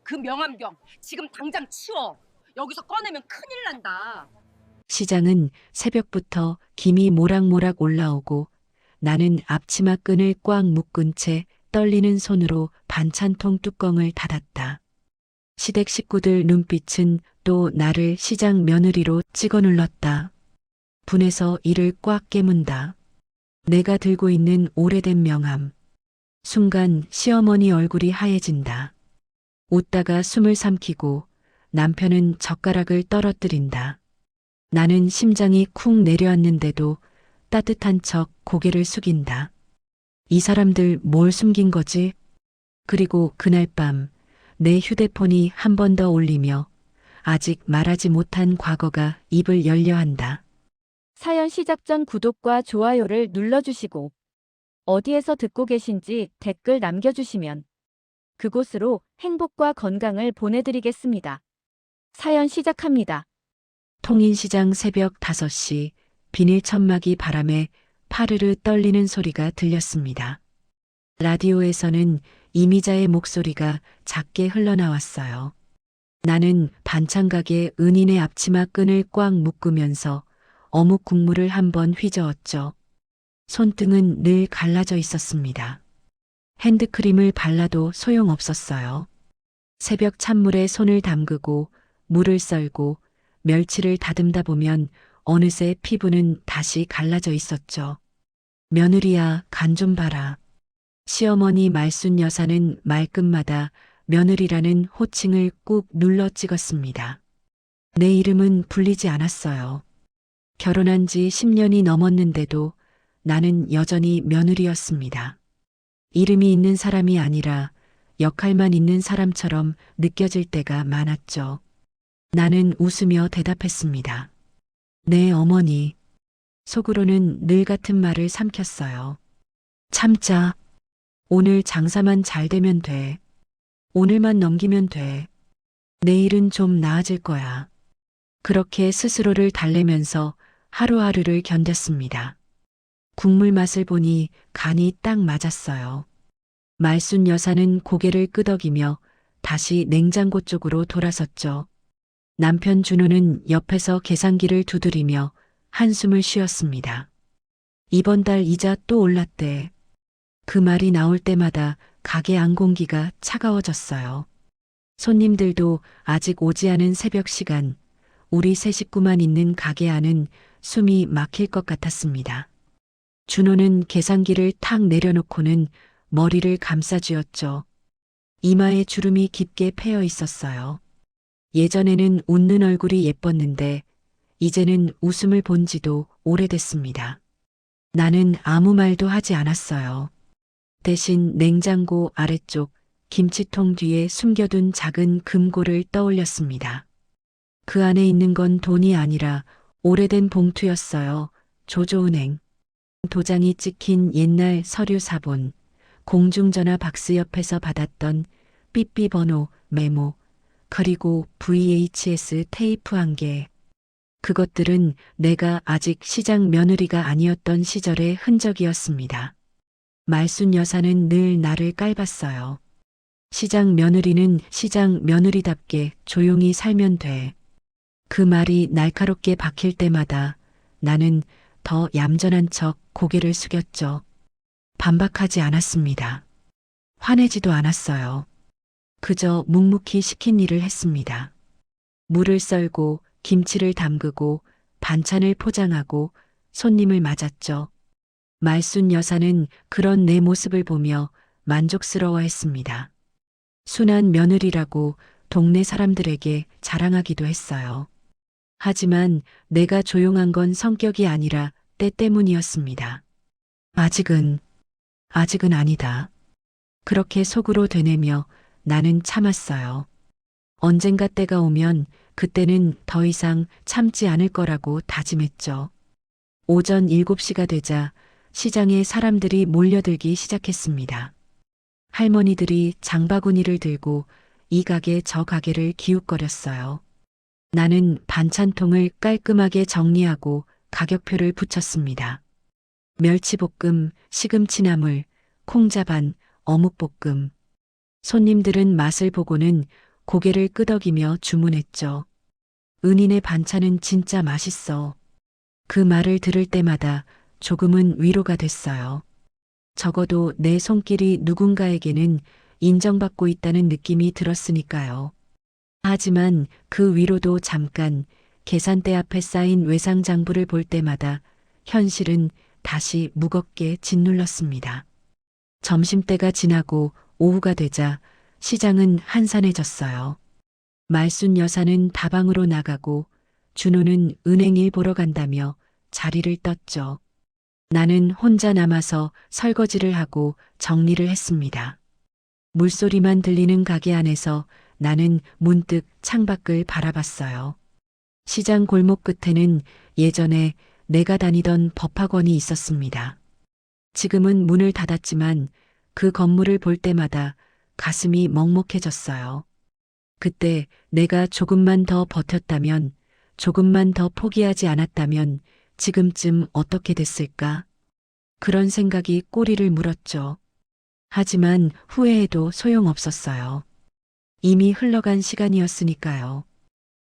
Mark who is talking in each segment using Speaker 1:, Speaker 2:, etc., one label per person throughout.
Speaker 1: 그 명함병 지금 당장 치워. 여기서 꺼내면 큰일 난다.
Speaker 2: 시장은 새벽부터 김이 모락모락 올라오고 나는 앞치마 끈을 꽉 묶은 채 떨리는 손으로 반찬통 뚜껑을 닫았다. 시댁 식구들 눈빛은 또 나를 시장 며느리로 찍어 눌렀다. 분해서 이를 꽉 깨문다. 내가 들고 있는 오래된 명함. 순간 시어머니 얼굴이 하얘진다. 웃다가 숨을 삼키고 남편은 젓가락을 떨어뜨린다. 나는 심장이 쿵 내려앉는데도 따뜻한 척 고개를 숙인다. 이 사람들 뭘 숨긴 거지? 그리고 그날 밤 내 휴대폰이 한 번 더 울리며 아직 말하지 못한 과거가 입을 열려 한다.
Speaker 3: 사연 시작 전 구독과 좋아요를 눌러주시고 어디에서 듣고 계신지 댓글 남겨주시면 그곳으로 행복과 건강을 보내드리겠습니다. 사연 시작합니다.
Speaker 2: 통인시장 새벽 5시 비닐 천막이 바람에 파르르 떨리는 소리가 들렸습니다. 라디오에서는 이미자의 목소리가 작게 흘러나왔어요. 나는 반찬가게 은인의 앞치마 끈을 꽉 묶으면서 어묵 국물을 한번 휘저었죠. 손등은 늘 갈라져 있었습니다. 핸드크림을 발라도 소용없었어요. 새벽 찬물에 손을 담그고 물을 썰고 멸치를 다듬다 보면 어느새 피부는 다시 갈라져 있었죠. 며느리야, 간 좀 봐라. 시어머니 말순 여사는 말끝마다 며느리라는 호칭을 꾹 눌러 찍었습니다. 내 이름은 불리지 않았어요. 결혼한 지 10년이 넘었는데도 나는 여전히 며느리였습니다. 이름이 있는 사람이 아니라 역할만 있는 사람처럼 느껴질 때가 많았죠. 나는 웃으며 대답했습니다. 네, 어머니. 속으로는 늘 같은 말을 삼켰어요. 참자. 오늘 장사만 잘 되면 돼. 오늘만 넘기면 돼. 내일은 좀 나아질 거야. 그렇게 스스로를 달래면서 하루하루를 견뎠습니다. 국물 맛을 보니 간이 딱 맞았어요. 말순 여사는 고개를 끄덕이며 다시 냉장고 쪽으로 돌아섰죠. 남편 준호는 옆에서 계산기를 두드리며 한숨을 쉬었습니다. 이번 달 이자 또 올랐대. 그 말이 나올 때마다 가게 안공기가 차가워졌어요. 손님들도 아직 오지 않은 새벽 시간, 우리 세 식구만 있는 가게 안은 숨이 막힐 것 같았습니다. 준호는 계산기를 탁 내려놓고는 머리를 감싸쥐었죠. 이마에 주름이 깊게 패여 있었어요. 예전에는 웃는 얼굴이 예뻤는데 이제는 웃음을 본 지도 오래됐습니다. 나는 아무 말도 하지 않았어요. 대신 냉장고 아래쪽 김치통 뒤에 숨겨둔 작은 금고를 떠올렸습니다. 그 안에 있는 건 돈이 아니라 오래된 봉투였어요. 조조은행. 도장이 찍힌 옛날 서류 사본, 공중전화 박스 옆에서 받았던 삐삐 번호 메모, 그리고 VHS 테이프 한 개. 그것들은 내가 아직 시장 며느리가 아니었던 시절의 흔적이었습니다. 말순 여사는 늘 나를 깔봤어요. 시장 며느리는 시장 며느리답게 조용히 살면 돼. 그 말이 날카롭게 박힐 때마다 나는 더 얌전한 척 고개를 숙였죠. 반박하지 않았습니다. 화내지도 않았어요. 그저 묵묵히 시킨 일을 했습니다. 물을 썰고 김치를 담그고 반찬을 포장하고 손님을 맞았죠. 말순 여사는 그런 내 모습을 보며 만족스러워했습니다. 순한 며느리라고 동네 사람들에게 자랑하기도 했어요. 하지만 내가 조용한 건 성격이 아니라 때 때문이었습니다. 아직은 아니다. 그렇게 속으로 되뇌며 나는 참았어요. 언젠가 때가 오면 그때는 더 이상 참지 않을 거라고 다짐했죠. 오전 7시가 되자 시장에 사람들이 몰려들기 시작했습니다. 할머니들이 장바구니를 들고 이 가게 저 가게를 기웃거렸어요. 나는 반찬통을 깔끔하게 정리하고 가격표를 붙였습니다. 멸치볶음, 시금치나물, 콩자반, 어묵볶음. 손님들은 맛을 보고는 고개를 끄덕이며 주문했죠. 은인의 반찬은 진짜 맛있어. 그 말을 들을 때마다 조금은 위로가 됐어요. 적어도 내 손길이 누군가에게는 인정받고 있다는 느낌이 들었으니까요. 하지만 그 위로도 잠깐 계산대 앞에 쌓인 외상장부를 볼 때마다 현실은 다시 무겁게 짓눌렀습니다. 점심때가 지나고 오후가 되자 시장은 한산해졌어요. 말순 여사는 다방으로 나가고 준호는 은행 일 보러 간다며 자리를 떴죠. 나는 혼자 남아서 설거지를 하고 정리를 했습니다. 물소리만 들리는 가게 안에서 나는 문득 창밖을 바라봤어요. 시장 골목 끝에는 예전에 내가 다니던 법학원이 있었습니다. 지금은 문을 닫았지만 그 건물을 볼 때마다 가슴이 먹먹해졌어요. 그때 내가 조금만 더 버텼다면, 조금만 더 포기하지 않았다면 지금쯤 어떻게 됐을까? 그런 생각이 꼬리를 물었죠. 하지만 후회해도 소용없었어요. 이미 흘러간 시간이었으니까요.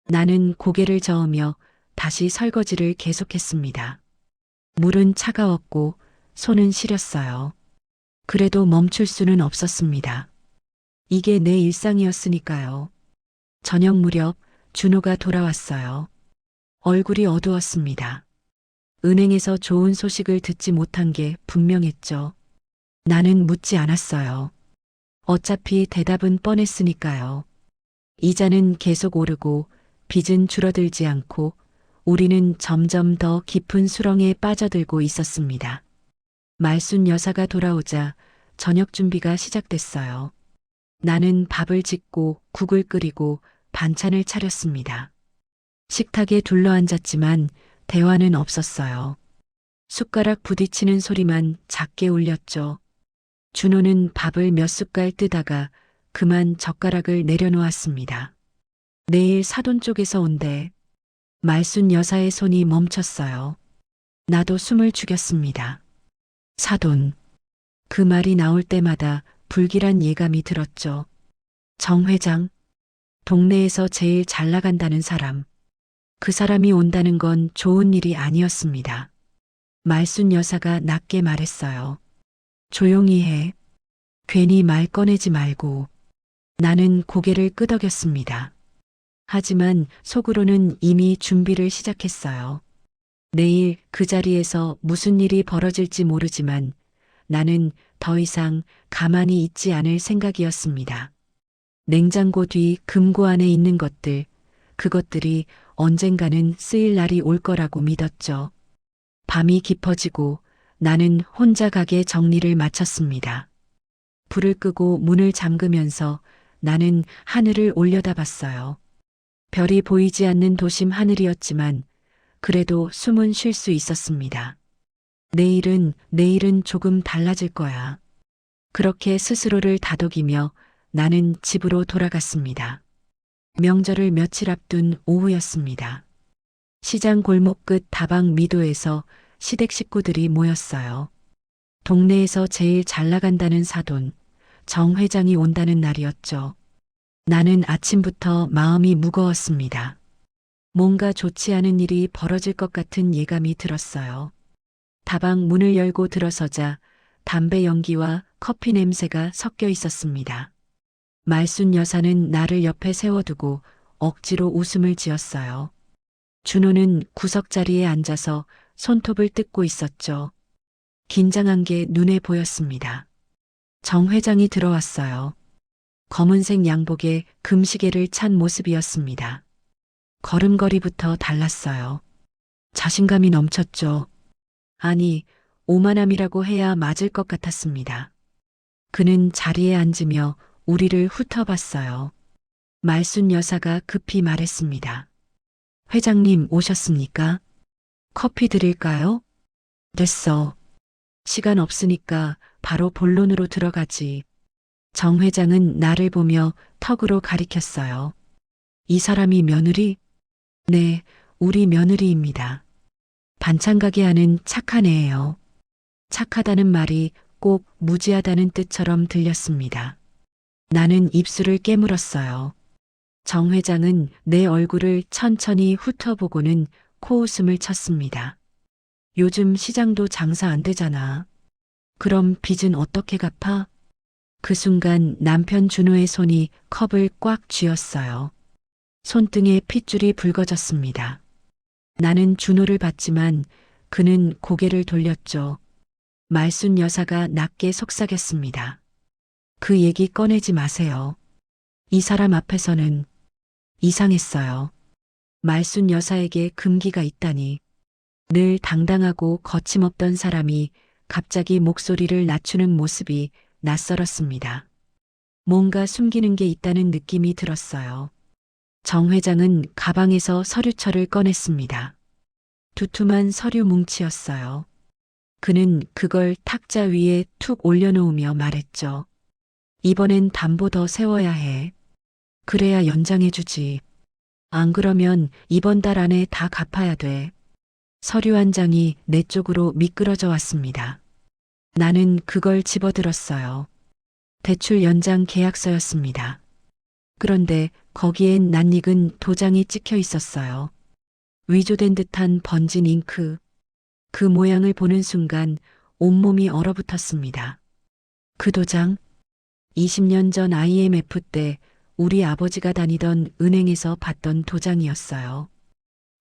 Speaker 2: 나는 고개를 저으며 다시 설거지를 계속했습니다. 물은 차가웠고 손은 시렸어요. 그래도 멈출 수는 없었습니다. 이게 내 일상이었으니까요. 저녁 무렵 준호가 돌아왔어요. 얼굴이 어두웠습니다. 은행에서 좋은 소식을 듣지 못한 게 분명했죠. 나는 묻지 않았어요. 어차피 대답은 뻔했으니까요. 이자는 계속 오르고 빚은 줄어들지 않고 우리는 점점 더 깊은 수렁에 빠져들고 있었습니다. 말순 여사가 돌아오자 저녁 준비가 시작됐어요. 나는 밥을 짓고 국을 끓이고 반찬을 차렸습니다. 식탁에 둘러앉았지만 대화는 없었어요. 숟가락 부딪히는 소리만 작게 울렸죠. 준호는 밥을 몇 숟갈 뜨다가 그만 젓가락을 내려놓았습니다. 내일 사돈 쪽에서 온대. 말순 여사의 손이 멈췄어요. 나도 숨을 죽였습니다. 사돈. 그 말이 나올 때마다 불길한 예감이 들었죠. 정 회장. 동네에서 제일 잘 나간다는 사람. 그 사람이 온다는 건 좋은 일이 아니었습니다. 말순 여사가 낮게 말했어요. 조용히 해. 괜히 말 꺼내지 말고. 나는 고개를 끄덕였습니다. 하지만 속으로는 이미 준비를 시작했어요. 내일 그 자리에서 무슨 일이 벌어질지 모르지만 나는 더 이상 가만히 있지 않을 생각이었습니다. 냉장고 뒤 금고 안에 있는 것들, 그것들이 언젠가는 쓰일 날이 올 거라고 믿었죠. 밤이 깊어지고 나는 혼자 가게 정리를 마쳤습니다. 불을 끄고 문을 잠그면서 나는 하늘을 올려다봤어요. 별이 보이지 않는 도심 하늘이었지만 그래도 숨은 쉴 수 있었습니다. 내일은 조금 달라질 거야. 그렇게 스스로를 다독이며 나는 집으로 돌아갔습니다. 명절을 며칠 앞둔 오후였습니다. 시장 골목 끝 다방 미도에서 시댁 식구들이 모였어요. 동네에서 제일 잘 나간다는 사돈, 정 회장이 온다는 날이었죠. 나는 아침부터 마음이 무거웠습니다. 뭔가 좋지 않은 일이 벌어질 것 같은 예감이 들었어요. 다방 문을 열고 들어서자 담배 연기와 커피 냄새가 섞여 있었습니다. 말순 여사는 나를 옆에 세워두고 억지로 웃음을 지었어요. 준호는 구석자리에 앉아서 손톱을 뜯고 있었죠. 긴장한 게 눈에 보였습니다. 정 회장이 들어왔어요. 검은색 양복에 금시계를 찬 모습이었습니다. 걸음걸이부터 달랐어요. 자신감이 넘쳤죠. 아니, 오만함이라고 해야 맞을 것 같았습니다. 그는 자리에 앉으며 우리를 훑어봤어요. 말순 여사가 급히 말했습니다. 회장님 오셨습니까? 커피 드릴까요? 됐어. 시간 없으니까 바로 본론으로 들어가지. 정 회장은 나를 보며 턱으로 가리켰어요. 이 사람이 며느리? 네, 우리 며느리입니다. 반찬 가게 하는 착한 애예요. 착하다는 말이 꼭 무지하다는 뜻처럼 들렸습니다. 나는 입술을 깨물었어요. 정 회장은 내 얼굴을 천천히 훑어보고는 코웃음을 쳤습니다. 요즘 시장도 장사 안 되잖아. 그럼 빚은 어떻게 갚아? 그 순간 남편 준호의 손이 컵을 꽉 쥐었어요. 손등에 핏줄이 붉어졌습니다. 나는 준호를 봤지만 그는 고개를 돌렸죠. 말순 여사가 낮게 속삭였습니다. 그 얘기 꺼내지 마세요. 이 사람 앞에서는 이상했어요. 말순 여사에게 금기가 있다니. 늘 당당하고 거침없던 사람이 갑자기 목소리를 낮추는 모습이 낯설었습니다. 뭔가 숨기는 게 있다는 느낌이 들었어요. 정 회장은 가방에서 서류철을 꺼냈습니다. 두툼한 서류 뭉치였어요. 그는 그걸 탁자 위에 툭 올려놓으며 말했죠. 이번엔 담보 더 세워야 해. 그래야 연장해주지. 안 그러면 이번 달 안에 다 갚아야 돼. 서류 한 장이 내 쪽으로 미끄러져 왔습니다. 나는 그걸 집어들었어요. 대출 연장 계약서였습니다. 그런데 거기엔 낯익은 도장이 찍혀 있었어요. 위조된 듯한 번진 잉크. 그 모양을 보는 순간 온몸이 얼어붙었습니다. 그 도장? 20년 전 IMF 때 우리 아버지가 다니던 은행에서 봤던 도장이었어요.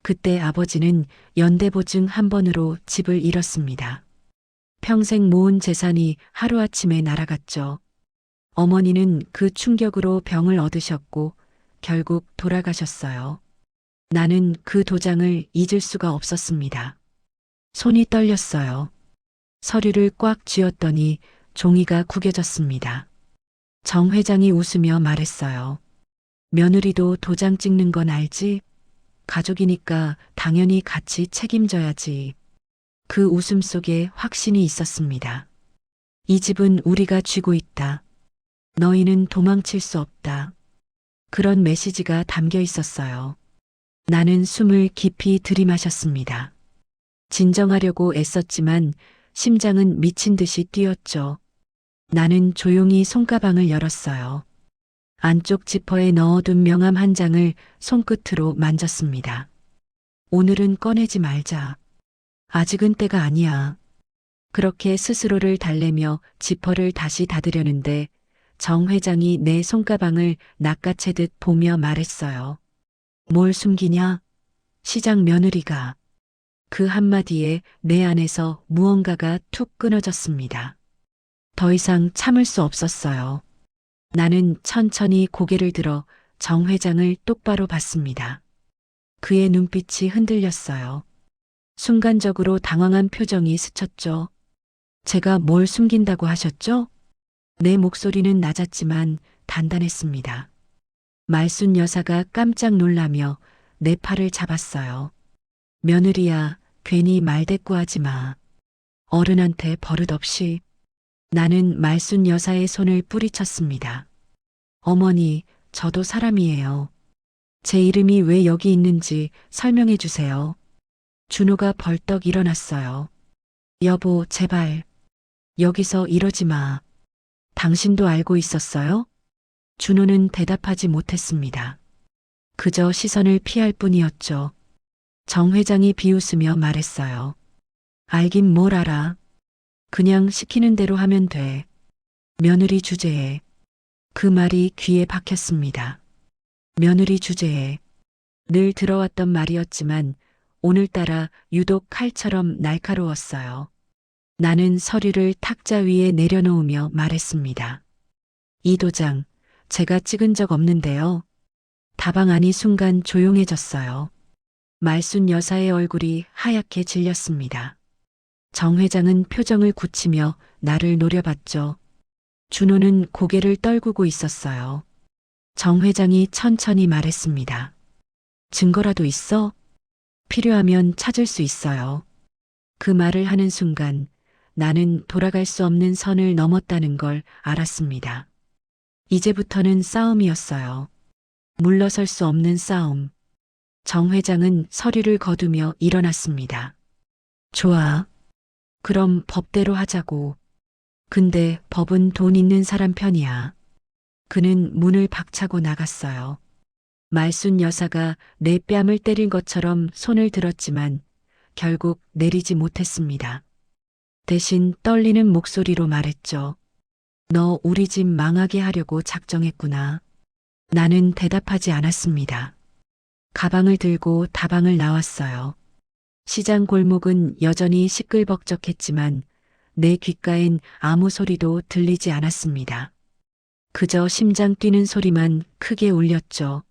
Speaker 2: 그때 아버지는 연대보증 한 번으로 집을 잃었습니다. 평생 모은 재산이 하루아침에 날아갔죠. 어머니는 그 충격으로 병을 얻으셨고 결국 돌아가셨어요. 나는 그 도장을 잊을 수가 없었습니다. 손이 떨렸어요. 서류를 꽉 쥐었더니 종이가 구겨졌습니다. 정 회장이 웃으며 말했어요. 며느리도 도장 찍는 건 알지? 가족이니까 당연히 같이 책임져야지. 그 웃음 속에 확신이 있었습니다. 이 집은 우리가 쥐고 있다. 너희는 도망칠 수 없다. 그런 메시지가 담겨 있었어요. 나는 숨을 깊이 들이마셨습니다. 진정하려고 애썼지만 심장은 미친 듯이 뛰었죠. 나는 조용히 손가방을 열었어요. 안쪽 지퍼에 넣어둔 명함 한 장을 손끝으로 만졌습니다. 오늘은 꺼내지 말자. 아직은 때가 아니야. 그렇게 스스로를 달래며 지퍼를 다시 닫으려는데 정 회장이 내 손가방을 낚아채듯 보며 말했어요. 뭘 숨기냐? 시장 며느리가. 그 한마디에 내 안에서 무언가가 툭 끊어졌습니다. 더 이상 참을 수 없었어요. 나는 천천히 고개를 들어 정 회장을 똑바로 봤습니다. 그의 눈빛이 흔들렸어요. 순간적으로 당황한 표정이 스쳤죠. 제가 뭘 숨긴다고 하셨죠? 내 목소리는 낮았지만 단단했습니다. 말순 여사가 깜짝 놀라며 내 팔을 잡았어요. 며느리야, 괜히 말대꾸하지 마. 어른한테 버릇없이. 나는 말순 여사의 손을 뿌리쳤습니다. 어머니, 저도 사람이에요. 제 이름이 왜 여기 있는지 설명해 주세요. 준호가 벌떡 일어났어요. 여보, 제발. 여기서 이러지 마. 당신도 알고 있었어요? 준호는 대답하지 못했습니다. 그저 시선을 피할 뿐이었죠. 정 회장이 비웃으며 말했어요. 알긴 뭘 알아. 그냥 시키는 대로 하면 돼. 며느리 주제에. 그 말이 귀에 박혔습니다. 며느리 주제에. 늘 들어왔던 말이었지만 오늘따라 유독 칼처럼 날카로웠어요. 나는 서류를 탁자 위에 내려놓으며 말했습니다. 이 도장, 제가 찍은 적 없는데요. 다방 안이 순간 조용해졌어요. 말순 여사의 얼굴이 하얗게 질렸습니다. 정 회장은 표정을 굳히며 나를 노려봤죠. 준호는 고개를 떨구고 있었어요. 정 회장이 천천히 말했습니다. 증거라도 있어? 필요하면 찾을 수 있어요. 그 말을 하는 순간 나는 돌아갈 수 없는 선을 넘었다는 걸 알았습니다. 이제부터는 싸움이었어요. 물러설 수 없는 싸움. 정 회장은 서류를 거두며 일어났습니다. 좋아. 그럼 법대로 하자고. 근데 법은 돈 있는 사람 편이야. 그는 문을 박차고 나갔어요. 말순 여사가 내 뺨을 때린 것처럼 손을 들었지만 결국 내리지 못했습니다. 대신 떨리는 목소리로 말했죠. 너 우리 집 망하게 하려고 작정했구나. 나는 대답하지 않았습니다. 가방을 들고 다방을 나왔어요. 시장 골목은 여전히 시끌벅적했지만 내 귓가엔 아무 소리도 들리지 않았습니다. 그저 심장 뛰는 소리만 크게 울렸죠.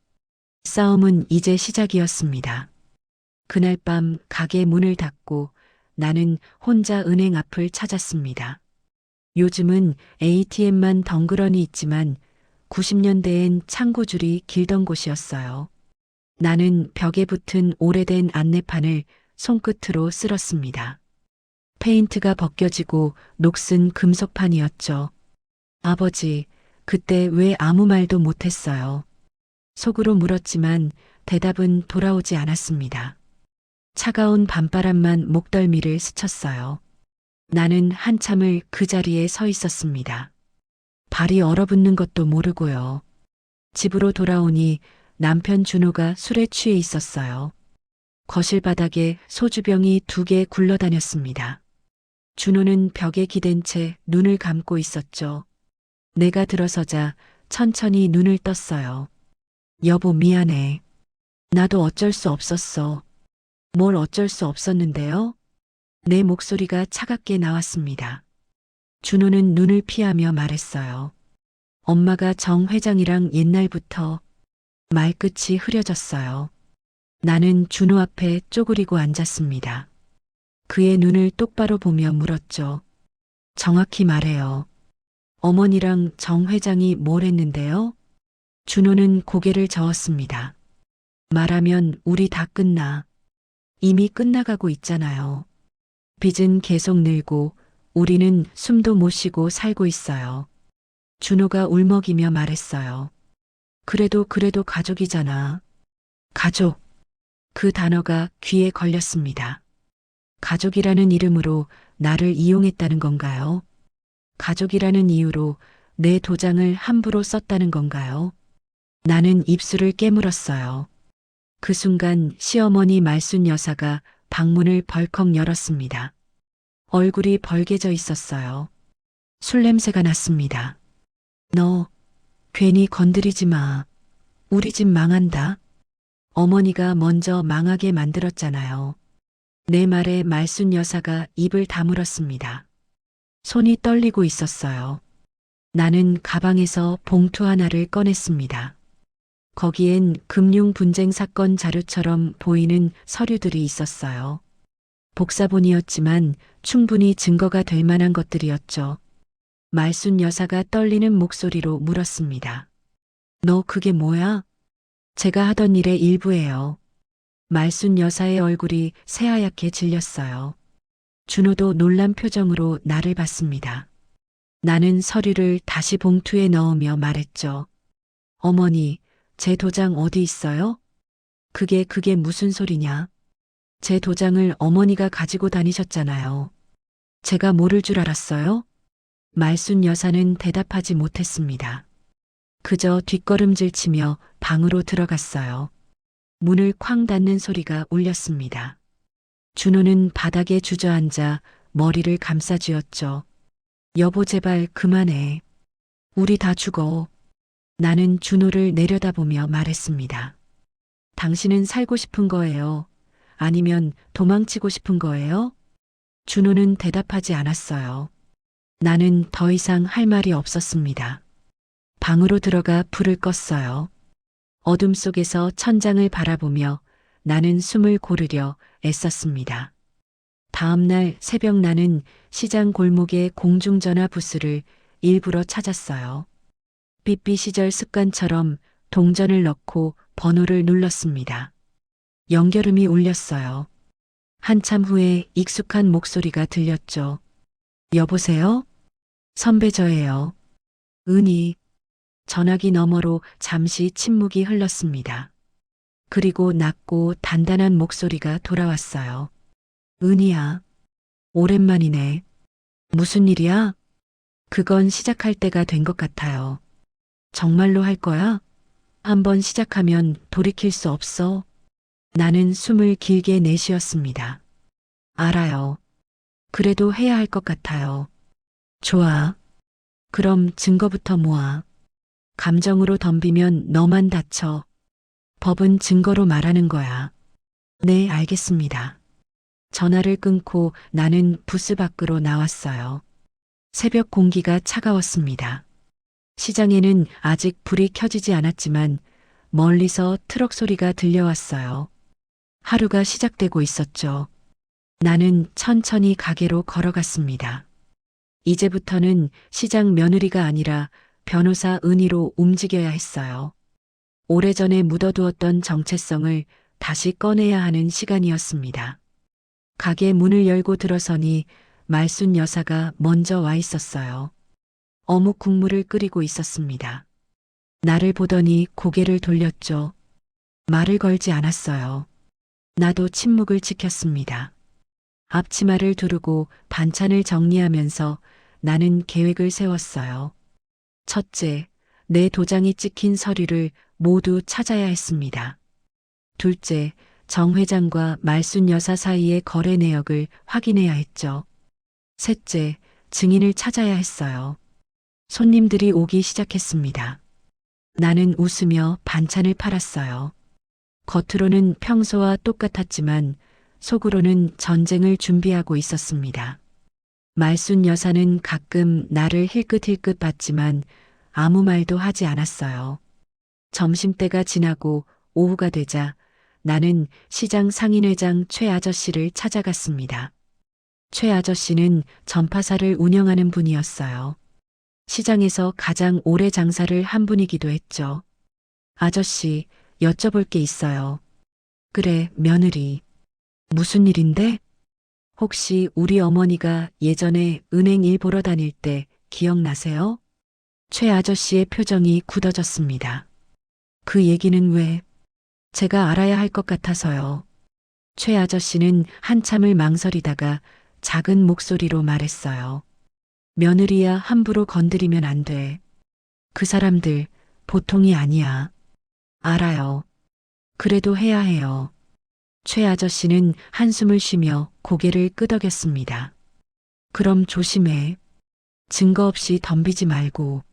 Speaker 2: 싸움은 이제 시작이었습니다. 그날 밤 가게 문을 닫고 나는 혼자 은행 앞을 찾았습니다. 요즘은 ATM만 덩그러니 있지만 90년대엔 창구줄이 길던 곳이었어요. 나는 벽에 붙은 오래된 안내판을 손끝으로 쓸었습니다. 페인트가 벗겨지고 녹슨 금속판이었죠. 아버지, 그때 왜 아무 말도 못했어요? 속으로 물었지만 대답은 돌아오지 않았습니다. 차가운 밤바람만 목덜미를 스쳤어요. 나는 한참을 그 자리에 서 있었습니다. 발이 얼어붙는 것도 모르고요. 집으로 돌아오니 남편 준호가 술에 취해 있었어요. 거실 바닥에 소주병이 2개 굴러다녔습니다. 준호는 벽에 기댄 채 눈을 감고 있었죠. 내가 들어서자 천천히 눈을 떴어요. 여보, 미안해. 나도 어쩔 수 없었어. 뭘 어쩔 수 없었는데요? 내 목소리가 차갑게 나왔습니다. 준호는 눈을 피하며 말했어요. 엄마가 정 회장이랑 옛날부터. 말끝이 흐려졌어요. 나는 준호 앞에 쪼그리고 앉았습니다. 그의 눈을 똑바로 보며 물었죠. 정확히 말해요. 어머니랑 정 회장이 뭘 했는데요? 준호는 고개를 저었습니다. 말하면 우리 다 끝나. 이미 끝나가고 있잖아요. 빚은 계속 늘고 우리는 숨도 못 쉬고 살고 있어요. 준호가 울먹이며 말했어요. 그래도 가족이잖아. 가족. 그 단어가 귀에 걸렸습니다. 가족이라는 이름으로 나를 이용했다는 건가요? 가족이라는 이유로 내 도장을 함부로 썼다는 건가요? 나는 입술을 깨물었어요. 그 순간 시어머니 말순 여사가 방문을 벌컥 열었습니다. 얼굴이 벌개져 있었어요. 술 냄새가 났습니다. 너 괜히 건드리지 마. 우리 집 망한다. 어머니가 먼저 망하게 만들었잖아요. 내 말에 말순 여사가 입을 다물었습니다. 손이 떨리고 있었어요. 나는 가방에서 봉투 하나를 꺼냈습니다. 거기엔 금융 분쟁 사건 자료처럼 보이는 서류들이 있었어요. 복사본이었지만 충분히 증거가 될 만한 것들이었죠. 말순 여사가 떨리는 목소리로 물었습니다. 너 그게 뭐야? 제가 하던 일의 일부예요. 말순 여사의 얼굴이 새하얗게 질렸어요. 준호도 놀란 표정으로 나를 봤습니다. 나는 서류를 다시 봉투에 넣으며 말했죠. 어머니, 제 도장 어디 있어요? 그게 무슨 소리냐? 제 도장을 어머니가 가지고 다니셨잖아요. 제가 모를 줄 알았어요? 말순 여사는 대답하지 못했습니다. 그저 뒷걸음질 치며 방으로 들어갔어요. 문을 쾅 닫는 소리가 울렸습니다. 준호는 바닥에 주저앉아 머리를 감싸쥐었죠. 여보, 제발 그만해. 우리 다 죽어. 나는 준호를 내려다보며 말했습니다. 당신은 살고 싶은 거예요? 아니면 도망치고 싶은 거예요? 준호는 대답하지 않았어요. 나는 더 이상 할 말이 없었습니다. 방으로 들어가 불을 껐어요. 어둠 속에서 천장을 바라보며 나는 숨을 고르려 애썼습니다. 다음 날 새벽 나는 시장 골목의 공중전화 부스를 일부러 찾았어요. 삐삐 시절 습관처럼 동전을 넣고 번호를 눌렀습니다. 연결음이 울렸어요. 한참 후에 익숙한 목소리가 들렸죠. 여보세요? 선배, 저예요. 은희. 전화기 너머로 잠시 침묵이 흘렀습니다. 그리고 낮고 단단한 목소리가 돌아왔어요. 은희야. 오랜만이네. 무슨 일이야? 그건 시작할 때가 된 것 같아요. 정말로 할 거야? 한번 시작하면 돌이킬 수 없어. 나는 숨을 길게 내쉬었습니다. 알아요. 그래도 해야 할 것 같아요. 좋아. 그럼 증거부터 모아. 감정으로 덤비면 너만 다쳐. 법은 증거로 말하는 거야. 네, 알겠습니다. 전화를 끊고 나는 부스 밖으로 나왔어요. 새벽 공기가 차가웠습니다. 시장에는 아직 불이 켜지지 않았지만 멀리서 트럭 소리가 들려왔어요. 하루가 시작되고 있었죠. 나는 천천히 가게로 걸어갔습니다. 이제부터는 시장 며느리가 아니라 변호사 은희로 움직여야 했어요. 오래전에 묻어두었던 정체성을 다시 꺼내야 하는 시간이었습니다. 가게 문을 열고 들어서니 말순 여사가 먼저 와 있었어요. 어묵 국물을 끓이고 있었습니다. 나를 보더니 고개를 돌렸죠. 말을 걸지 않았어요. 나도 침묵을 지켰습니다. 앞치마를 두르고 반찬을 정리하면서 나는 계획을 세웠어요. 첫째, 내 도장이 찍힌 서류를 모두 찾아야 했습니다. 둘째, 정 회장과 말순 여사 사이의 거래 내역을 확인해야 했죠. 셋째, 증인을 찾아야 했어요. 손님들이 오기 시작했습니다. 나는 웃으며 반찬을 팔았어요. 겉으로는 평소와 똑같았지만 속으로는 전쟁을 준비하고 있었습니다. 말순 여사는 가끔 나를 힐끗힐끗 봤지만 아무 말도 하지 않았어요. 점심때가 지나고 오후가 되자 나는 시장 상인회장 최 아저씨를 찾아갔습니다. 최 아저씨는 전파사를 운영하는 분이었어요. 시장에서 가장 오래 장사를 한 분이기도 했죠. 아저씨, 여쭤볼 게 있어요. 그래, 며느리. 무슨 일인데? 혹시 우리 어머니가 예전에 은행 일 보러 다닐 때 기억나세요? 최 아저씨의 표정이 굳어졌습니다. 그 얘기는 왜? 제가 알아야 할 것 같아서요. 최 아저씨는 한참을 망설이다가 작은 목소리로 말했어요. 며느리야 함부로 건드리면 안 돼. 그 사람들 보통이 아니야. 알아요. 그래도 해야 해요. 최 아저씨는 한숨을 쉬며 고개를 끄덕였습니다. 그럼 조심해. 증거 없이 덤비지 말고.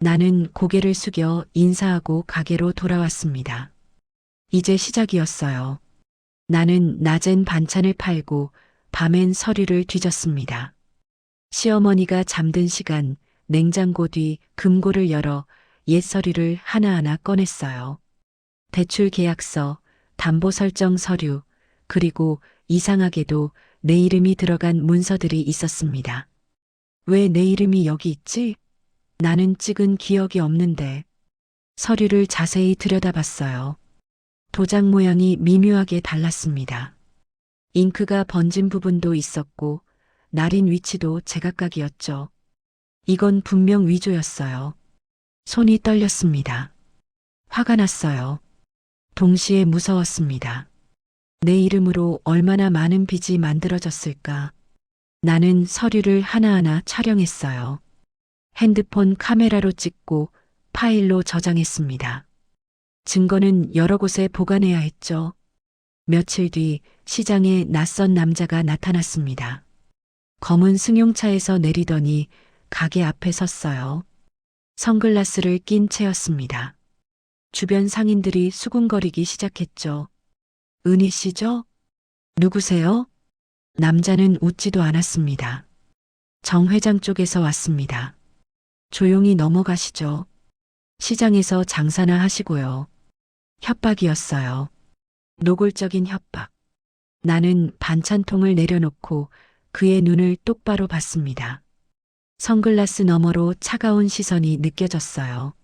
Speaker 2: 나는 고개를 숙여 인사하고 가게로 돌아왔습니다. 이제 시작이었어요. 나는 낮엔 반찬을 팔고 밤엔 서류를 뒤졌습니다. 시어머니가 잠든 시간 냉장고 뒤 금고를 열어 옛 서류를 하나하나 꺼냈어요. 대출 계약서, 담보 설정 서류, 그리고 이상하게도 내 이름이 들어간 문서들이 있었습니다. 왜 내 이름이 여기 있지? 나는 찍은 기억이 없는데. 서류를 자세히 들여다봤어요. 도장 모양이 미묘하게 달랐습니다. 잉크가 번진 부분도 있었고 날인 위치도 제각각이었죠. 이건 분명 위조였어요. 손이 떨렸습니다. 화가 났어요. 동시에 무서웠습니다. 내 이름으로 얼마나 많은 빚이 만들어졌을까. 나는 서류를 하나하나 촬영했어요. 핸드폰 카메라로 찍고 파일로 저장했습니다. 증거는 여러 곳에 보관해야 했죠. 며칠 뒤 시장에 낯선 남자가 나타났습니다. 검은 승용차에서 내리더니 가게 앞에 섰어요. 선글라스를 낀 채였습니다. 주변 상인들이 수군거리기 시작했죠. 은희 씨죠? 누구세요? 남자는 웃지도 않았습니다. 정 회장 쪽에서 왔습니다. 조용히 넘어가시죠. 시장에서 장사나 하시고요. 협박이었어요. 노골적인 협박. 나는 반찬통을 내려놓고 그의 눈을 똑바로 봤습니다. 선글라스 너머로 차가운 시선이 느껴졌어요.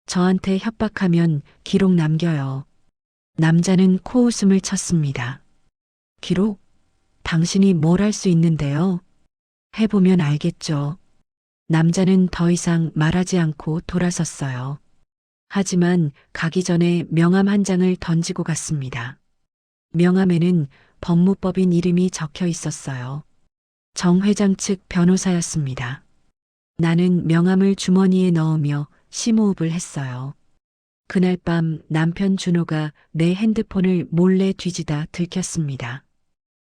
Speaker 2: 저한테 협박하면 기록 남겨요. 남자는 코웃음을 쳤습니다. 기록? 당신이 뭘 할 수 있는데요? 해보면 알겠죠. 남자는 더 이상 말하지 않고 돌아섰어요. 하지만 가기 전에 명함 한 장을 던지고 갔습니다. 명함에는 법무법인 이름이 적혀 있었어요. 정 회장 측 변호사였습니다. 나는 명함을 주머니에 넣으며 심호흡을 했어요. 그날 밤 남편 준호가 내 핸드폰을 몰래 뒤지다 들켰습니다.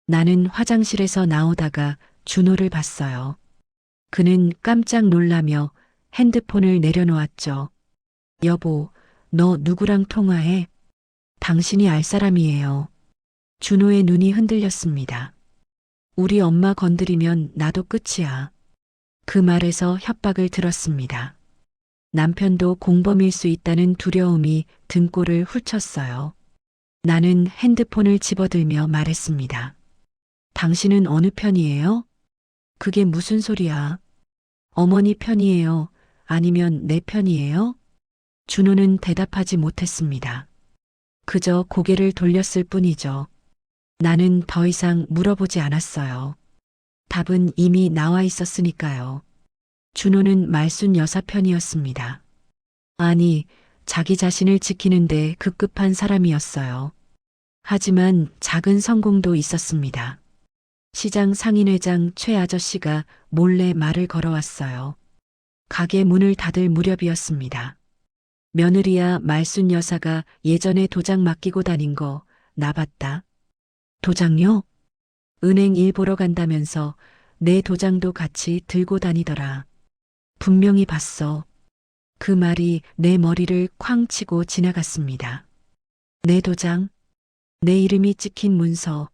Speaker 2: 나는 화장실에서 나오다가 준호를 봤어요. 그는 깜짝 놀라며 핸드폰을 내려놓았죠. 여보, 너 누구랑 통화해? 당신이 알 사람이에요. 준호의 눈이 흔들렸습니다. 우리 엄마 건드리면 나도 끝이야. 그 말에서 협박을 들었습니다. 남편도 공범일 수 있다는 두려움이 등골을 훑쳤어요. 나는 핸드폰을 집어들며 말했습니다. 당신은 어느 편이에요? 그게 무슨 소리야? 어머니 편이에요? 아니면 내 편이에요? 준호는 대답하지 못했습니다. 그저 고개를 돌렸을 뿐이죠. 나는 더 이상 물어보지 않았어요. 답은 이미 나와 있었으니까요. 준호는 말순 여사 편이었습니다. 아니, 자기 자신을 지키는데 급급한 사람이었어요. 하지만 작은 성공도 있었습니다. 시장 상인회장 최 아저씨가 몰래 말을 걸어왔어요. 가게 문을 닫을 무렵이었습니다. 며느리야 말순 여사가 예전에 도장 맡기고 다닌 거 나 봤다. 도장요? 은행 일 보러 간다면서 내 도장도 같이 들고 다니더라. 분명히 봤어. 그 말이 내 머리를 쾅 치고 지나갔습니다. 내 도장, 내 이름이 찍힌 문서,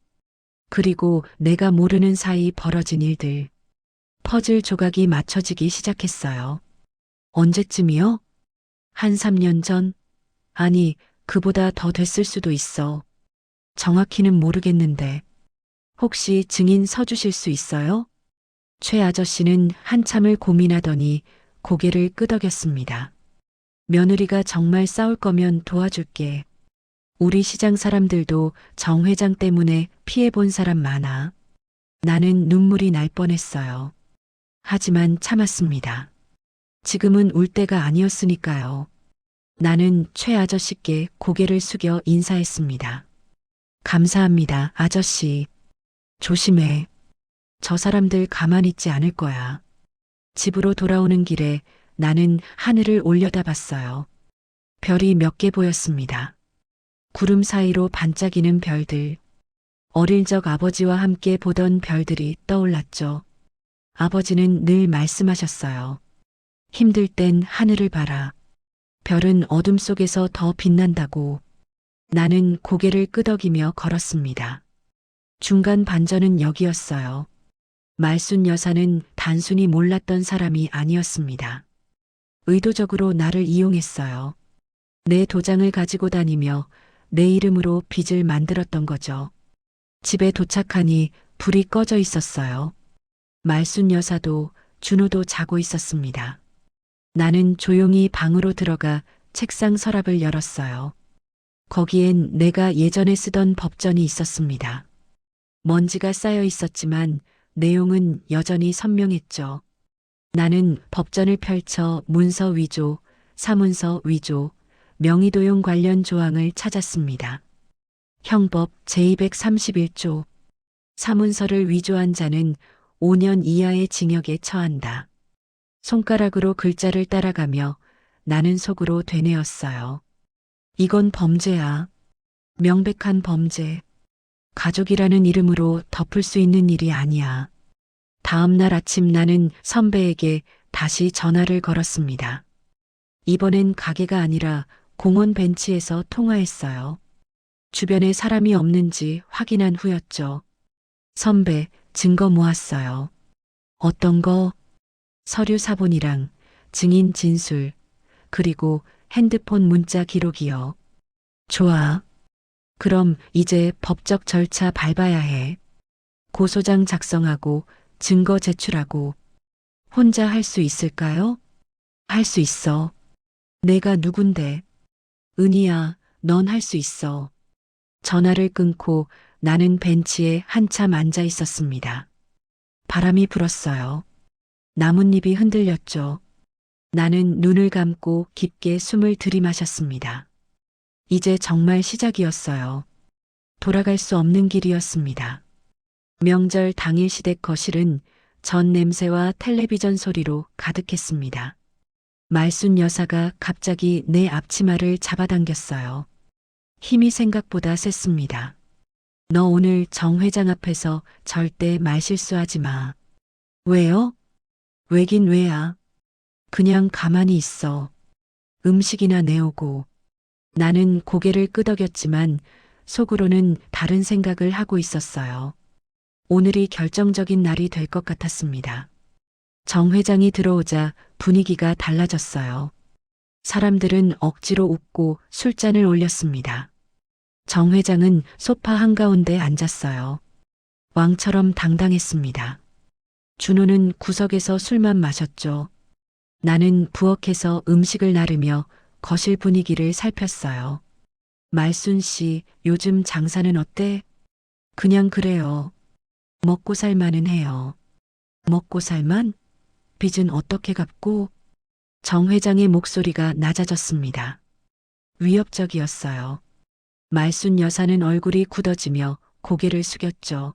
Speaker 2: 그리고 내가 모르는 사이 벌어진 일들. 퍼즐 조각이 맞춰지기 시작했어요. 언제쯤이요? 한 3년 전? 아니, 그보다 더 됐을 수도 있어. 정확히는 모르겠는데. 혹시 증인 서주실 수 있어요? 최 아저씨는 한참을 고민하더니 고개를 끄덕였습니다. 며느리가 정말 싸울 거면 도와줄게. 우리 시장 사람들도 정 회장 때문에 피해본 사람 많아. 나는 눈물이 날 뻔했어요. 하지만 참았습니다. 지금은 울 때가 아니었으니까요. 나는 최 아저씨께 고개를 숙여 인사했습니다. 감사합니다, 아저씨. 조심해. 저 사람들 가만히 있지 않을 거야. 집으로 돌아오는 길에 나는 하늘을 올려다봤어요. 별이 몇 개 보였습니다. 구름 사이로 반짝이는 별들. 어릴 적 아버지와 함께 보던 별들이 떠올랐죠. 아버지는 늘 말씀하셨어요. 힘들 땐 하늘을 봐라. 별은 어둠 속에서 더 빛난다고. 나는 고개를 끄덕이며 걸었습니다. 중간 반전은 여기였어요. 말순 여사는 단순히 몰랐던 사람이 아니었습니다. 의도적으로 나를 이용했어요. 내 도장을 가지고 다니며 내 이름으로 빚을 만들었던 거죠. 집에 도착하니 불이 꺼져 있었어요. 말순 여사도 준호도 자고 있었습니다. 나는 조용히 방으로 들어가 책상 서랍을 열었어요. 거기엔 내가 예전에 쓰던 법전이 있었습니다. 먼지가 쌓여 있었지만 내용은 여전히 선명했죠. 나는 법전을 펼쳐 문서 위조, 사문서 위조, 명의도용 관련 조항을 찾았습니다. 형법 제231조. 사문서를 위조한 자는 5년 이하의 징역에 처한다. 손가락으로 글자를 따라가며 나는 속으로 되뇌었어요. 이건 범죄야. 명백한 범죄. 가족이라는 이름으로 덮을 수 있는 일이 아니야. 다음 날 아침 나는 선배에게 다시 전화를 걸었습니다. 이번엔 가게가 아니라 공원 벤치에서 통화했어요. 주변에 사람이 없는지 확인한 후였죠. 선배, 증거 모았어요. 어떤 거? 서류 사본이랑 증인 진술, 그리고 핸드폰 문자 기록이요. 좋아. 그럼 이제 법적 절차 밟아야 해. 고소장 작성하고 증거 제출하고. 혼자 할 수 있을까요? 할 수 있어. 내가 누군데? 은희야, 넌 할 수 있어. 전화를 끊고 나는 벤치에 한참 앉아 있었습니다. 바람이 불었어요. 나뭇잎이 흔들렸죠. 나는 눈을 감고 깊게 숨을 들이마셨습니다. 이제 정말 시작이었어요. 돌아갈 수 없는 길이었습니다. 명절 당일 시댁 거실은 전 냄새와 텔레비전 소리로 가득했습니다. 말순 여사가 갑자기 내 앞치마를 잡아당겼어요. 힘이 생각보다 셌습니다. 너 오늘 정 회장 앞에서 절대 말실수하지 마. 왜요? 왜긴 왜야? 그냥 가만히 있어. 음식이나 내오고. 나는 고개를 끄덕였지만 속으로는 다른 생각을 하고 있었어요. 오늘이 결정적인 날이 될 것 같았습니다. 정 회장이 들어오자 분위기가 달라졌어요. 사람들은 억지로 웃고 술잔을 올렸습니다. 정 회장은 소파 한가운데 앉았어요. 왕처럼 당당했습니다. 준호는 구석에서 술만 마셨죠. 나는 부엌에서 음식을 나르며 거실 분위기를 살폈어요. 말순 씨, 요즘 장사는 어때? 그냥 그래요. 먹고 살만은 해요. 먹고 살만? 빚은 어떻게 갚고? 정 회장의 목소리가 낮아졌습니다. 위협적이었어요. 말순 여사는 얼굴이 굳어지며 고개를 숙였죠.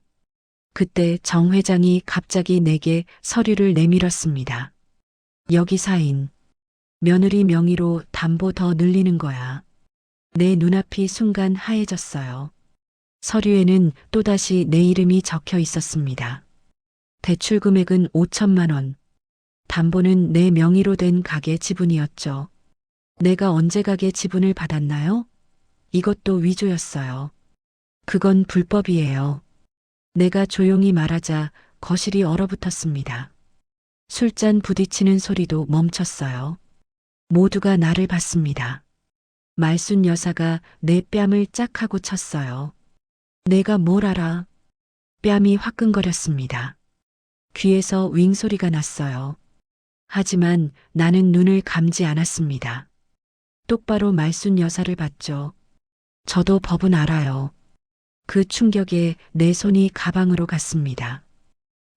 Speaker 2: 그때 정 회장이 갑자기 내게 서류를 내밀었습니다. 여기 사인. 며느리 명의로 담보 더 늘리는 거야. 내 눈앞이 순간 하얘졌어요. 서류에는 또다시 내 이름이 적혀 있었습니다. 대출 금액은 5천만 원. 담보는 내 명의로 된 가게 지분이었죠. 내가 언제 가게 지분을 받았나요? 이것도 위조였어요. 그건 불법이에요. 내가 조용히 말하자 거실이 얼어붙었습니다. 술잔 부딪히는 소리도 멈췄어요. 모두가 나를 봤습니다. 말순 여사가 내 뺨을 짝 하고 쳤어요. 내가 뭘 알아? 뺨이 화끈거렸습니다. 귀에서 윙 소리가 났어요. 하지만 나는 눈을 감지 않았습니다. 똑바로 말순 여사를 봤죠. 저도 법은 알아요. 그 충격에 내 손이 가방으로 갔습니다.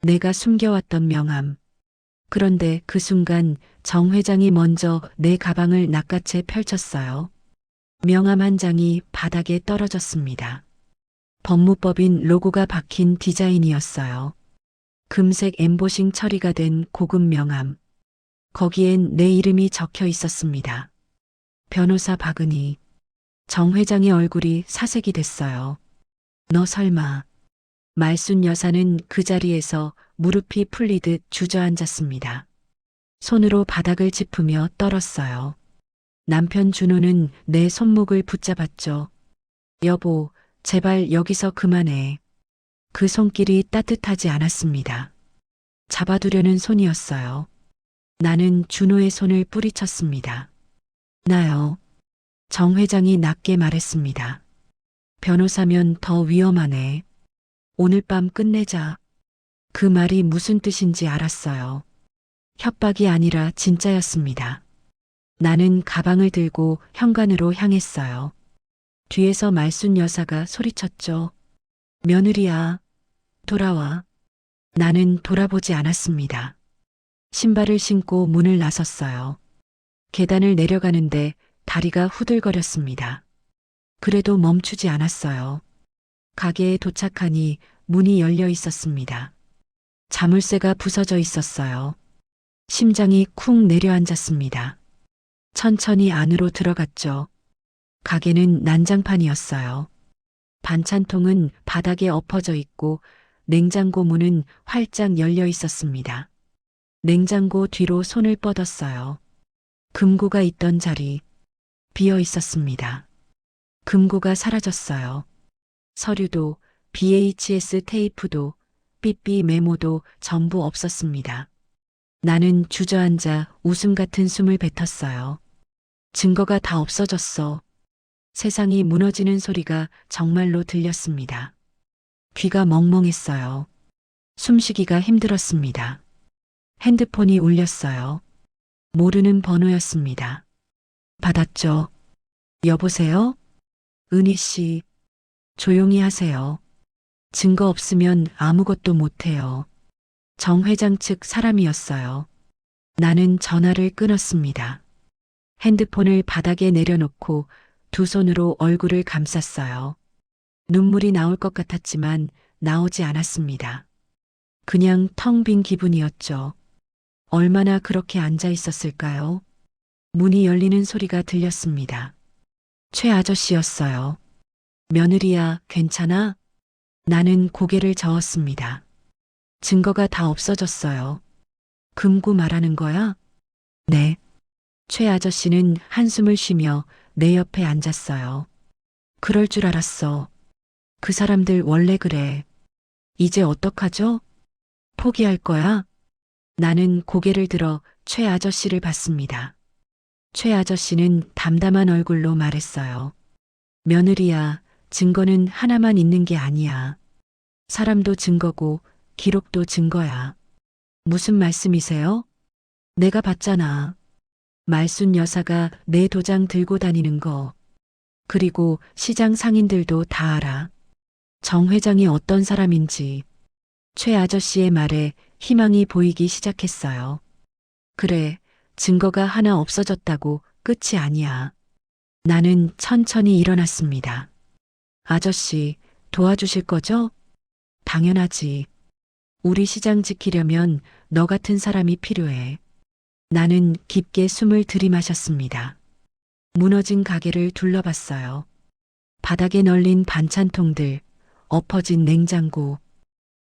Speaker 2: 내가 숨겨왔던 명함. 그런데 그 순간 정 회장이 먼저 내 가방을 낚아채 펼쳤어요. 명함 한 장이 바닥에 떨어졌습니다. 법무법인 로고가 박힌 디자인이었어요. 금색 엠보싱 처리가 된 고급 명함. 거기엔 내 이름이 적혀 있었습니다. 변호사 박은희. 정 회장의 얼굴이 사색이 됐어요. 너 설마. 말순 여사는 그 자리에서 무릎이 풀리듯 주저앉았습니다. 손으로 바닥을 짚으며 떨었어요. 남편 준호는 내 손목을 붙잡았죠. 여보, 제발 여기서 그만해. 그 손길이 따뜻하지 않았습니다. 잡아두려는 손이었어요. 나는 준호의 손을 뿌리쳤습니다. 나요. 정 회장이 낮게 말했습니다. 변호사면 더 위험하네. 오늘 밤 끝내자. 그 말이 무슨 뜻인지 알았어요. 협박이 아니라 진짜였습니다. 나는 가방을 들고 현관으로 향했어요. 뒤에서 말순 여사가 소리쳤죠. 며느리야, 돌아와. 나는 돌아보지 않았습니다. 신발을 신고 문을 나섰어요. 계단을 내려가는데 다리가 후들거렸습니다. 그래도 멈추지 않았어요. 가게에 도착하니 문이 열려 있었습니다. 자물쇠가 부서져 있었어요. 심장이 쿵 내려앉았습니다. 천천히 안으로 들어갔죠. 가게는 난장판이었어요. 반찬통은 바닥에 엎어져 있고 냉장고 문은 활짝 열려 있었습니다. 냉장고 뒤로 손을 뻗었어요. 금고가 있던 자리 비어 있었습니다. 금고가 사라졌어요. 서류도 VHS 테이프도 삐삐 메모도 전부 없었습니다. 나는 주저앉아 웃음 같은 숨을 뱉었어요. 증거가 다 없어졌어. 세상이 무너지는 소리가 정말로 들렸습니다. 귀가 멍멍했어요. 숨쉬기가 힘들었습니다. 핸드폰이 울렸어요. 모르는 번호였습니다. 받았죠. 여보세요? 은희 씨. 조용히 하세요. 증거 없으면 아무것도 못해요. 정 회장 측 사람이었어요. 나는 전화를 끊었습니다. 핸드폰을 바닥에 내려놓고 두 손으로 얼굴을 감쌌어요. 눈물이 나올 것 같았지만 나오지 않았습니다. 그냥 텅 빈 기분이었죠. 얼마나 그렇게 앉아 있었을까요? 문이 열리는 소리가 들렸습니다. 최 아저씨였어요. 며느리야, 괜찮아? 나는 고개를 저었습니다. 증거가 다 없어졌어요. 금고 말하는 거야? 네. 최 아저씨는 한숨을 쉬며 내 옆에 앉았어요. 그럴 줄 알았어. 그 사람들 원래 그래. 이제 어떡하죠? 포기할 거야? 나는 고개를 들어 최 아저씨를 봤습니다. 최 아저씨는 담담한 얼굴로 말했어요. 며느리야, 증거는 하나만 있는 게 아니야. 사람도 증거고 기록도 증거야. 무슨 말씀이세요? 내가 봤잖아. 말순 여사가 내 도장 들고 다니는 거. 그리고 시장 상인들도 다 알아. 정 회장이 어떤 사람인지. 최 아저씨의 말에 희망이 보이기 시작했어요. 그래, 증거가 하나 없어졌다고 끝이 아니야. 나는 천천히 일어났습니다. 아저씨, 도와주실 거죠? 당연하지. 우리 시장 지키려면 너 같은 사람이 필요해. 나는 깊게 숨을 들이마셨습니다. 무너진 가게를 둘러봤어요. 바닥에 널린 반찬통들, 엎어진 냉장고.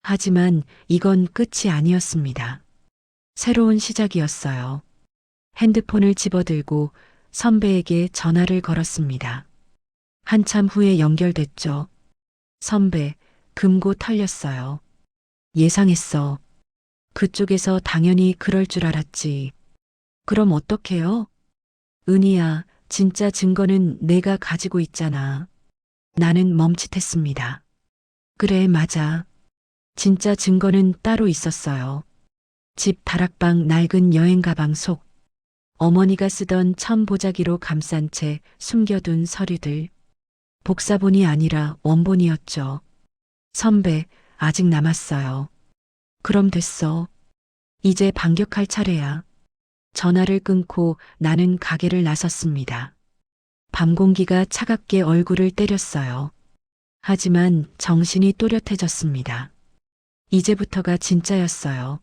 Speaker 2: 하지만 이건 끝이 아니었습니다. 새로운 시작이었어요. 핸드폰을 집어들고 선배에게 전화를 걸었습니다. 한참 후에 연결됐죠. 선배, 금고 털렸어요. 예상했어. 그쪽에서 당연히 그럴 줄 알았지. 그럼 어떡해요? 은희야, 진짜 증거는 내가 가지고 있잖아. 나는 멈칫했습니다. 그래, 맞아. 진짜 증거는 따로 있었어요. 집 다락방 낡은 여행 가방 속, 어머니가 쓰던 천보자기로 감싼 채 숨겨둔 서류들. 복사본이 아니라 원본이었죠. 선배, 아직 남았어요. 그럼 됐어. 이제 반격할 차례야. 전화를 끊고 나는 가게를 나섰습니다. 밤 공기가 차갑게 얼굴을 때렸어요. 하지만 정신이 또렷해졌습니다. 이제부터가 진짜였어요.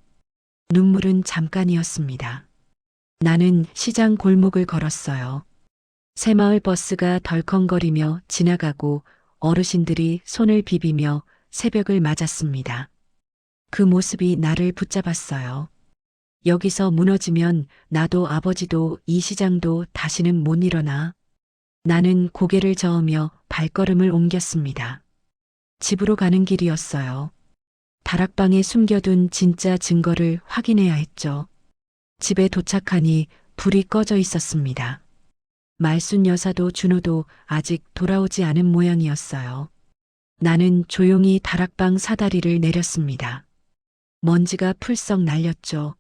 Speaker 2: 눈물은 잠깐이었습니다. 나는 시장 골목을 걸었어요. 새마을 버스가 덜컹거리며 지나가고 어르신들이 손을 비비며 새벽을 맞았습니다. 그 모습이 나를 붙잡았어요. 여기서 무너지면 나도 아버지도 이 시장도 다시는 못 일어나. 나는 고개를 저으며 발걸음을 옮겼습니다. 집으로 가는 길이었어요. 다락방에 숨겨둔 진짜 증거를 확인해야 했죠. 집에 도착하니 불이 꺼져 있었습니다. 말순 여사도 준호도 아직 돌아오지 않은 모양이었어요. 나는 조용히 다락방 사다리를 내렸습니다. 먼지가 풀썩 날렸죠.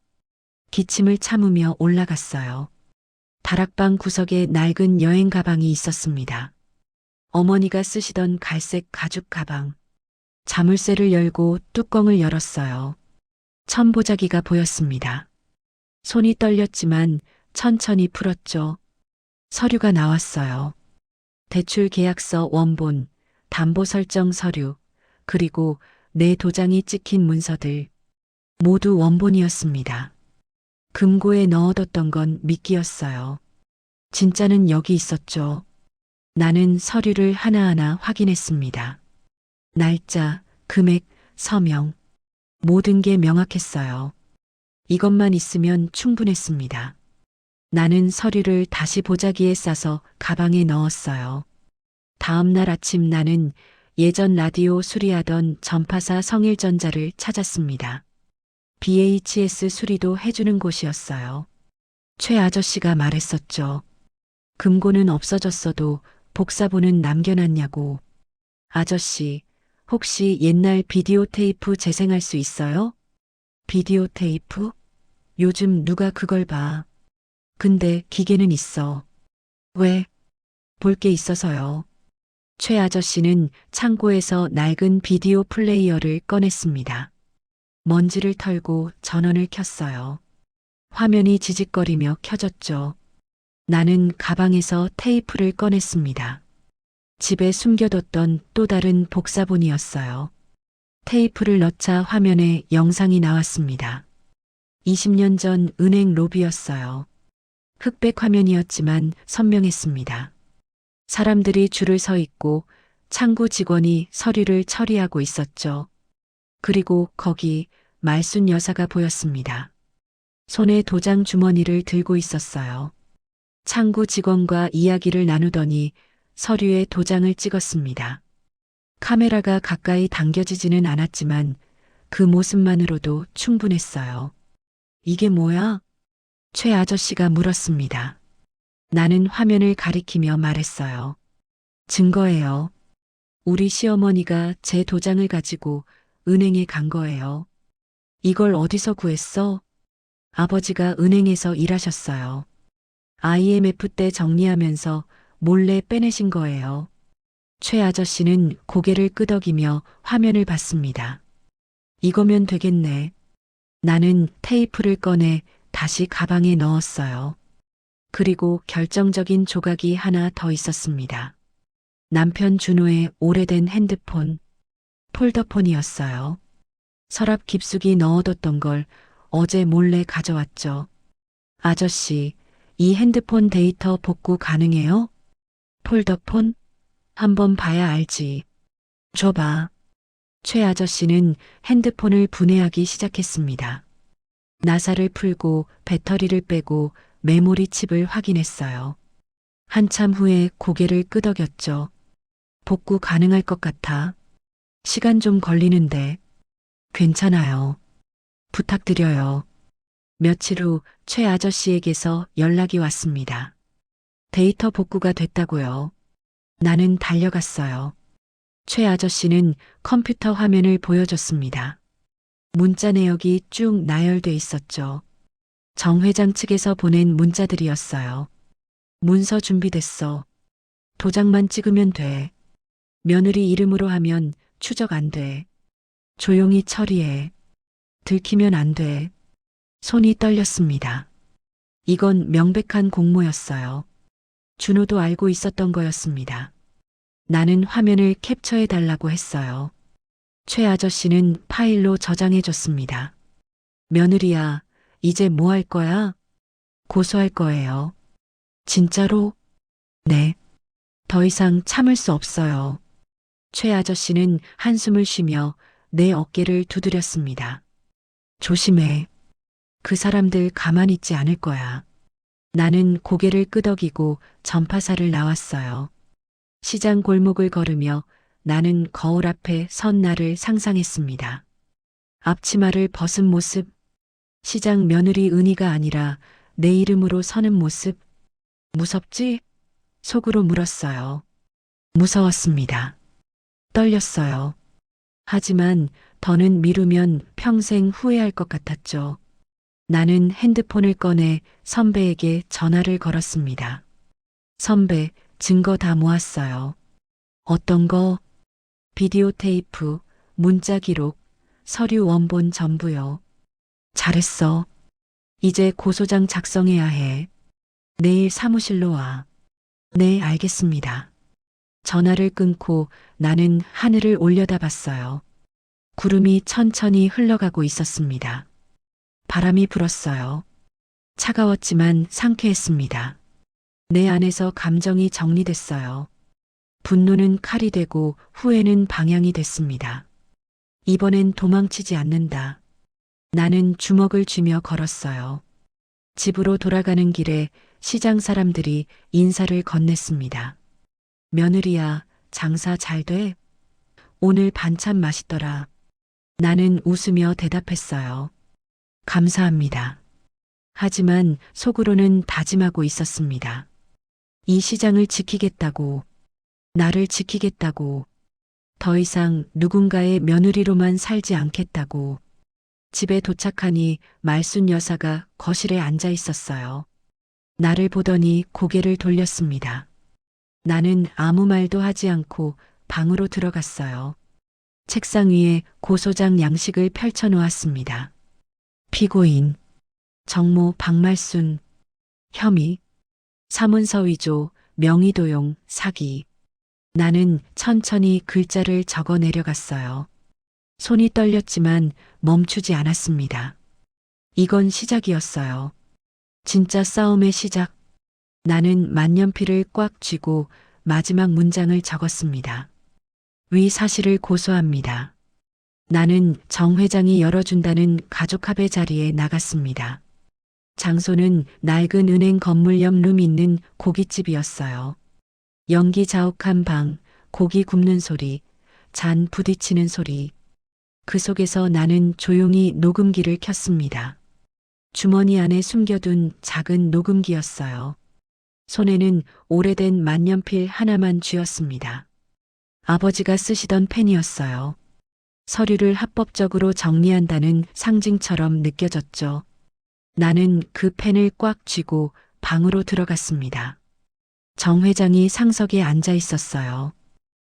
Speaker 2: 기침을 참으며 올라갔어요. 다락방 구석에 낡은 여행 가방이 있었습니다. 어머니가 쓰시던 갈색 가죽 가방. 자물쇠를 열고 뚜껑을 열었어요. 천보자기가 보였습니다. 손이 떨렸지만 천천히 풀었죠. 서류가 나왔어요. 대출 계약서 원본, 담보 설정 서류, 그리고 내 도장이 찍힌 문서들. 모두 원본이었습니다. 금고에 넣어뒀던 건 미끼였어요. 진짜는 여기 있었죠. 나는 서류를 하나하나 확인했습니다. 날짜, 금액, 서명. 모든 게 명확했어요. 이것만 있으면 충분했습니다. 나는 서류를 다시 보자기에 싸서 가방에 넣었어요. 다음 날 아침 나는 예전 라디오 수리하던 전파사 성일전자를 찾았습니다. BHS 수리도 해주는 곳이었어요. 최 아저씨가 말했었죠. 금고는 없어졌어도 복사본은 남겨놨냐고. 아저씨, 혹시 옛날 비디오 테이프 재생할 수 있어요? 비디오 테이프? 요즘 누가 그걸 봐. 근데 기계는 있어. 왜? 볼 게 있어서요. 최 아저씨는 창고에서 낡은 비디오 플레이어를 꺼냈습니다. 먼지를 털고 전원을 켰어요. 화면이 지직거리며 켜졌죠. 나는 가방에서 테이프를 꺼냈습니다. 집에 숨겨뒀던 또 다른 복사본이었어요. 테이프를 넣자 화면에 영상이 나왔습니다. 20년 전 은행 로비였어요. 흑백 화면이었지만 선명했습니다. 사람들이 줄을 서 있고 창구 직원이 서류를 처리하고 있었죠. 그리고 거기 말순 여사가 보였습니다. 손에 도장 주머니를 들고 있었어요. 창구 직원과 이야기를 나누더니 서류에 도장을 찍었습니다. 카메라가 가까이 당겨지지는 않았지만 그 모습만으로도 충분했어요. 이게 뭐야? 최 아저씨가 물었습니다. 나는 화면을 가리키며 말했어요. 증거예요. 우리 시어머니가 제 도장을 가지고 은행에 간 거예요. 이걸 어디서 구했어? 아버지가 은행에서 일하셨어요. IMF 때 정리하면서 몰래 빼내신 거예요. 최 아저씨는 고개를 끄덕이며 화면을 봤습니다. 이거면 되겠네. 나는 테이프를 꺼내 다시 가방에 넣었어요. 그리고 결정적인 조각이 하나 더 있었습니다. 남편 준호의 오래된 핸드폰, 폴더폰이었어요. 서랍 깊숙이 넣어뒀던 걸 어제 몰래 가져왔죠. 아저씨, 이 핸드폰 데이터 복구 가능해요? 폴더폰? 한번 봐야 알지. 줘봐. 최 아저씨는 핸드폰을 분해하기 시작했습니다. 나사를 풀고 배터리를 빼고 메모리 칩을 확인했어요. 한참 후에 고개를 끄덕였죠. 복구 가능할 것 같아. 시간 좀 걸리는데. 괜찮아요. 부탁드려요. 며칠 후 최 아저씨에게서 연락이 왔습니다. 데이터 복구가 됐다고요. 나는 달려갔어요. 최 아저씨는 컴퓨터 화면을 보여줬습니다. 문자 내역이 쭉 나열돼 있었죠. 정 회장 측에서 보낸 문자들이었어요. 문서 준비됐어. 도장만 찍으면 돼. 며느리 이름으로 하면 추적 안 돼. 조용히 처리해. 들키면 안 돼. 손이 떨렸습니다. 이건 명백한 공모였어요. 준호도 알고 있었던 거였습니다. 나는 화면을 캡처해 달라고 했어요. 최 아저씨는 파일로 저장해 줬습니다. 며느리야, 이제 뭐 할 거야? 고소할 거예요. 진짜로? 네. 더 이상 참을 수 없어요. 최 아저씨는 한숨을 쉬며 내 어깨를 두드렸습니다. 조심해. 그 사람들 가만히 있지 않을 거야. 나는 고개를 끄덕이고 전파사를 나왔어요. 시장 골목을 걸으며 나는 거울 앞에 선 나를 상상했습니다. 앞치마를 벗은 모습, 시장 며느리 은희가 아니라 내 이름으로 서는 모습. 무섭지? 속으로 물었어요. 무서웠습니다. 떨렸어요. 하지만 더는 미루면 평생 후회할 것 같았죠. 나는 핸드폰을 꺼내 선배에게 전화를 걸었습니다. 선배, 증거 다 모았어요. 어떤 거? 비디오 테이프, 문자 기록, 서류 원본 전부요. 잘했어. 이제 고소장 작성해야 해. 내일 사무실로 와. 네, 알겠습니다. 전화를 끊고 나는 하늘을 올려다봤어요. 구름이 천천히 흘러가고 있었습니다. 바람이 불었어요. 차가웠지만 상쾌했습니다. 내 안에서 감정이 정리됐어요. 분노는 칼이 되고 후회는 방향이 됐습니다. 이번엔 도망치지 않는다. 나는 주먹을 쥐며 걸었어요. 집으로 돌아가는 길에 시장 사람들이 인사를 건넸습니다. 며느리야, 장사 잘 돼? 오늘 반찬 맛있더라. 나는 웃으며 대답했어요. 감사합니다. 하지만 속으로는 다짐하고 있었습니다. 이 시장을 지키겠다고, 나를 지키겠다고, 더 이상 누군가의 며느리로만 살지 않겠다고. 집에 도착하니 말순 여사가 거실에 앉아 있었어요. 나를 보더니 고개를 돌렸습니다. 나는 아무 말도 하지 않고 방으로 들어갔어요. 책상 위에 고소장 양식을 펼쳐 놓았습니다. 피고인, 정모 박말순, 혐의, 사문서 위조, 명의도용, 사기. 나는 천천히 글자를 적어 내려갔어요. 손이 떨렸지만 멈추지 않았습니다. 이건 시작이었어요. 진짜 싸움의 시작. 나는 만년필을 꽉 쥐고 마지막 문장을 적었습니다. 위 사실을 고소합니다. 나는 정 회장이 열어준다는 가족합의 자리에 나갔습니다. 장소는 낡은 은행 건물 옆 룸 있는 고깃집이었어요. 연기 자욱한 방, 고기 굽는 소리, 잔 부딪히는 소리. 그 속에서 나는 조용히 녹음기를 켰습니다. 주머니 안에 숨겨둔 작은 녹음기였어요. 손에는 오래된 만년필 하나만 쥐었습니다. 아버지가 쓰시던 펜이었어요. 서류를 합법적으로 정리한다는 상징처럼 느껴졌죠. 나는 그 펜을 꽉 쥐고 방으로 들어갔습니다. 정 회장이 상석에 앉아 있었어요.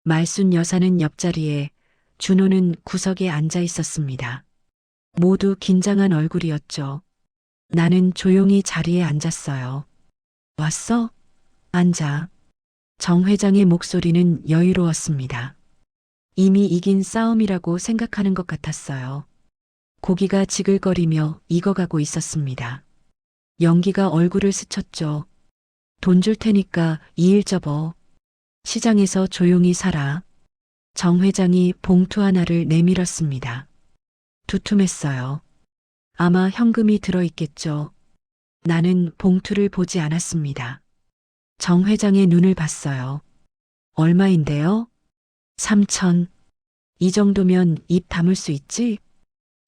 Speaker 2: 말순 여사는 옆자리에, 준호는 구석에 앉아 있었습니다. 모두 긴장한 얼굴이었죠. 나는 조용히 자리에 앉았어요. 왔어? 앉아. 정 회장의 목소리는 여유로웠습니다. 이미 이긴 싸움이라고 생각하는 것 같았어요. 고기가 지글거리며 익어가고 있었습니다. 연기가 얼굴을 스쳤죠. 돈 줄 테니까 이 일 접어. 시장에서 조용히 살아. 정 회장이 봉투 하나를 내밀었습니다. 두툼했어요. 아마 현금이 들어있겠죠. 나는 봉투를 보지 않았습니다. 정 회장의 눈을 봤어요. 얼마인데요? 3천. 이 정도면 입 다물 수 있지?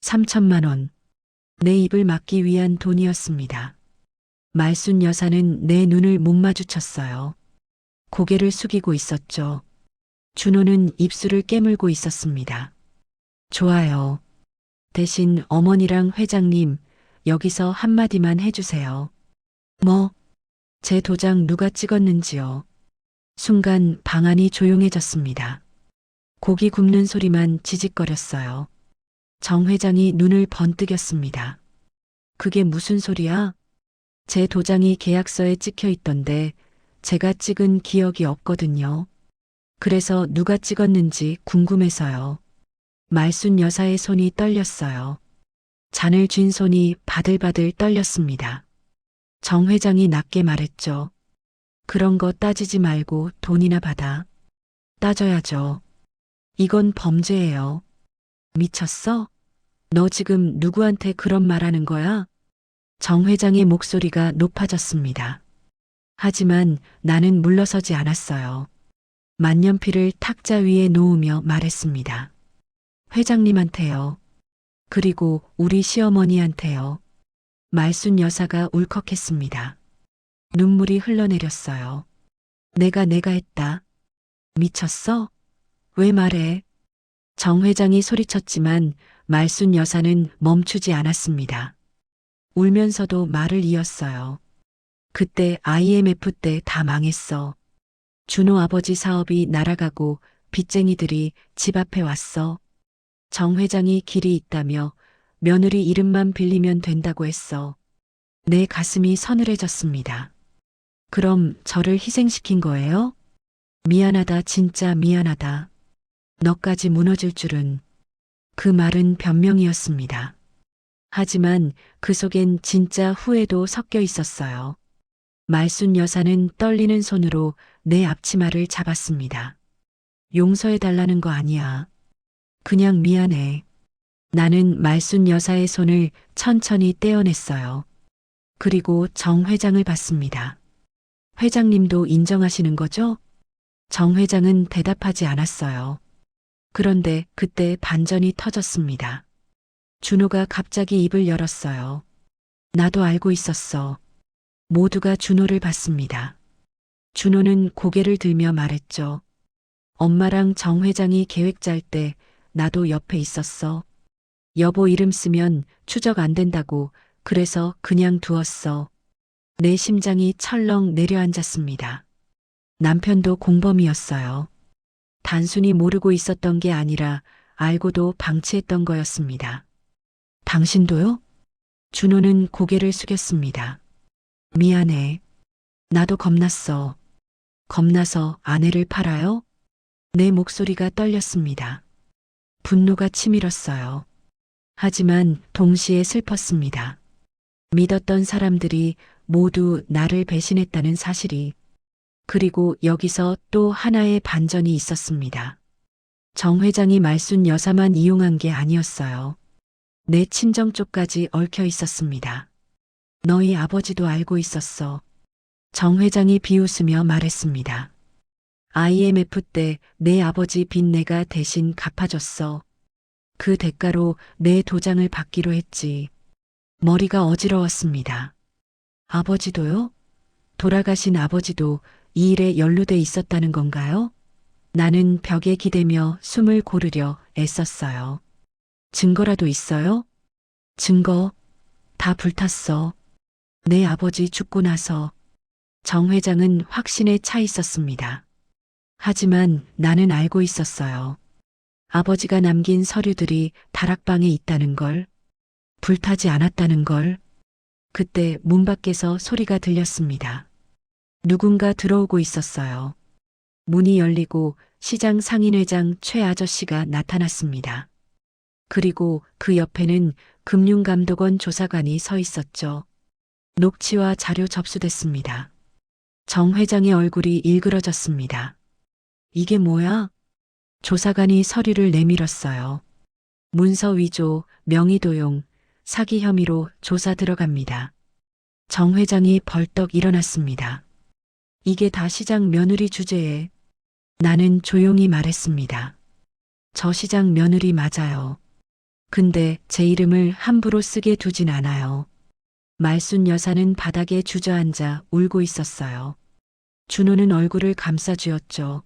Speaker 2: 3천만 원. 내 입을 막기 위한 돈이었습니다. 말순 여사는 내 눈을 못 마주쳤어요. 고개를 숙이고 있었죠. 준호는 입술을 깨물고 있었습니다. 좋아요. 대신 어머니랑 회장님, 여기서 한마디만 해주세요. 뭐? 제 도장 누가 찍었는지요. 순간 방 안이 조용해졌습니다. 고기 굽는 소리만 지직거렸어요. 정 회장이 눈을 번뜩였습니다. 그게 무슨 소리야? 제 도장이 계약서에 찍혀 있던데 제가 찍은 기억이 없거든요. 그래서 누가 찍었는지 궁금해서요. 말순 여사의 손이 떨렸어요. 잔을 쥔 손이 바들바들 떨렸습니다. 정 회장이 낮게 말했죠. 그런 거 따지지 말고 돈이나 받아. 따져야죠. 이건 범죄예요. 미쳤어? 너 지금 누구한테 그런 말하는 거야? 정 회장의 목소리가 높아졌습니다. 하지만 나는 물러서지 않았어요. 만년필을 탁자 위에 놓으며 말했습니다. 회장님한테요. 그리고 우리 시어머니한테요. 말순 여사가 울컥했습니다. 눈물이 흘러내렸어요. 내가 했다. 미쳤어? 왜 말해? 정 회장이 소리쳤지만 말순 여사는 멈추지 않았습니다. 울면서도 말을 이었어요. 그때 IMF 때 다 망했어. 준호 아버지 사업이 날아가고 빚쟁이들이 집 앞에 왔어. 정 회장이 길이 있다며 며느리 이름만 빌리면 된다고 했어. 내 가슴이 서늘해졌습니다. 그럼 저를 희생시킨 거예요? 미안하다, 진짜 미안하다. 너까지 무너질 줄은. 그 말은 변명이었습니다. 하지만 그 속엔 진짜 후회도 섞여 있었어요. 말순 여사는 떨리는 손으로 내 앞치마를 잡았습니다. 용서해달라는 거 아니야. 그냥 미안해. 나는 말순 여사의 손을 천천히 떼어냈어요. 그리고 정 회장을 봤습니다. 회장님도 인정하시는 거죠? 정 회장은 대답하지 않았어요. 그런데 그때 반전이 터졌습니다. 준호가 갑자기 입을 열었어요. 나도 알고 있었어. 모두가 준호를 봤습니다. 준호는 고개를 들며 말했죠. 엄마랑 정 회장이 계획 짤 때 나도 옆에 있었어. 여보 이름 쓰면 추적 안 된다고 그래서 그냥 두었어. 내 심장이 철렁 내려앉았습니다. 남편도 공범이었어요. 단순히 모르고 있었던 게 아니라 알고도 방치했던 거였습니다. 당신도요? 준호는 고개를 숙였습니다. 미안해. 나도 겁났어. 겁나서 아내를 팔아요? 내 목소리가 떨렸습니다. 분노가 치밀었어요. 하지만 동시에 슬펐습니다. 믿었던 사람들이 모두 나를 배신했다는 사실이. 그리고 여기서 또 하나의 반전이 있었습니다. 정 회장이 말순 여사만 이용한 게 아니었어요. 내 친정 쪽까지 얽혀 있었습니다. 너희 아버지도 알고 있었어. 정 회장이 비웃으며 말했습니다. IMF 때 내 아버지 빚 내가 대신 갚아줬어. 그 대가로 내 도장을 받기로 했지. 머리가 어지러웠습니다. 아버지도요? 돌아가신 아버지도 이 일에 연루돼 있었다는 건가요? 나는 벽에 기대며 숨을 고르려 애썼어요. 증거라도 있어요? 증거? 다 불탔어. 내 아버지 죽고 나서. 정 회장은 확신에 차 있었습니다. 하지만 나는 알고 있었어요. 아버지가 남긴 서류들이 다락방에 있다는 걸, 불타지 않았다는 걸. 그때 문 밖에서 소리가 들렸습니다. 누군가 들어오고 있었어요. 문이 열리고 시장 상인회장 최 아저씨가 나타났습니다. 그리고 그 옆에는 금융감독원 조사관이 서 있었죠. 녹취와 자료 접수됐습니다. 정 회장의 얼굴이 일그러졌습니다. 이게 뭐야? 조사관이 서류를 내밀었어요. 문서 위조, 명의 도용, 사기 혐의로 조사 들어갑니다. 정 회장이 벌떡 일어났습니다. 이게 다 시장 며느리 주제에. 나는 조용히 말했습니다. 저 시장 며느리 맞아요. 근데 제 이름을 함부로 쓰게 두진 않아요. 말순 여사는 바닥에 주저앉아 울고 있었어요. 준호는 얼굴을 감싸쥐었죠.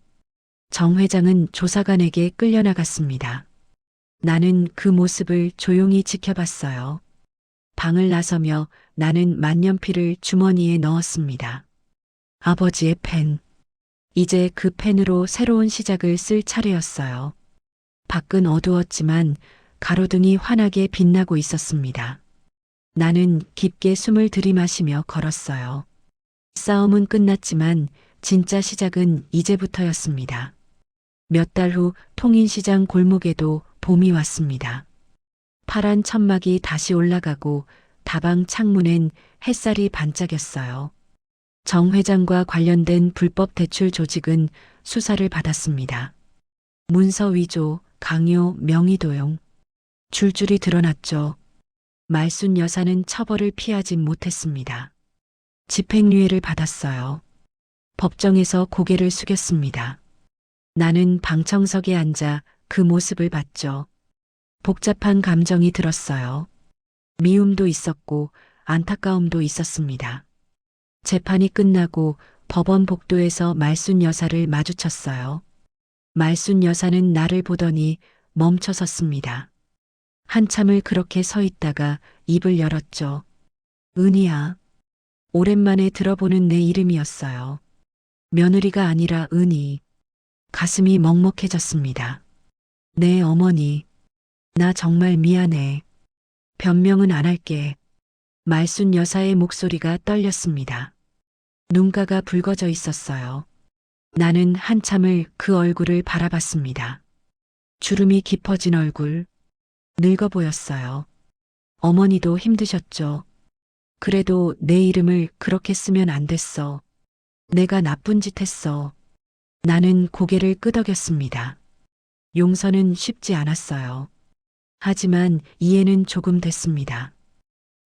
Speaker 2: 정 회장은 조사관에게 끌려나갔습니다. 나는 그 모습을 조용히 지켜봤어요. 방을 나서며 나는 만년필을 주머니에 넣었습니다. 아버지의 펜. 이제 그 펜으로 새로운 시작을 쓸 차례였어요. 밖은 어두웠지만 가로등이 환하게 빛나고 있었습니다. 나는 깊게 숨을 들이마시며 걸었어요. 싸움은 끝났지만 진짜 시작은 이제부터였습니다. 몇 달 후 통인시장 골목에도 봄이 왔습니다. 파란 천막이 다시 올라가고 다방 창문엔 햇살이 반짝였어요. 정 회장과 관련된 불법 대출 조직은 수사를 받았습니다. 문서 위조, 강요, 명의 도용. 줄줄이 드러났죠. 말순 여사는 처벌을 피하진 못했습니다. 집행유예를 받았어요. 법정에서 고개를 숙였습니다. 나는 방청석에 앉아 그 모습을 봤죠. 복잡한 감정이 들었어요. 미움도 있었고 안타까움도 있었습니다. 재판이 끝나고 법원 복도에서 말순 여사를 마주쳤어요. 말순 여사는 나를 보더니 멈춰 섰습니다. 한참을 그렇게 서 있다가 입을 열었죠. 은희야. 오랜만에 들어보는 내 이름이었어요. 며느리가 아니라 은희. 가슴이 먹먹해졌습니다. 내 어머니. 나 정말 미안해. 변명은 안 할게. 말순 여사의 목소리가 떨렸습니다. 눈가가 붉어져 있었어요. 나는 한참을 그 얼굴을 바라봤습니다. 주름이 깊어진 얼굴. 늙어 보였어요. 어머니도 힘드셨죠. 그래도 내 이름을 그렇게 쓰면 안 됐어. 내가 나쁜 짓 했어. 나는 고개를 끄덕였습니다. 용서는 쉽지 않았어요. 하지만 이해는 조금 됐습니다.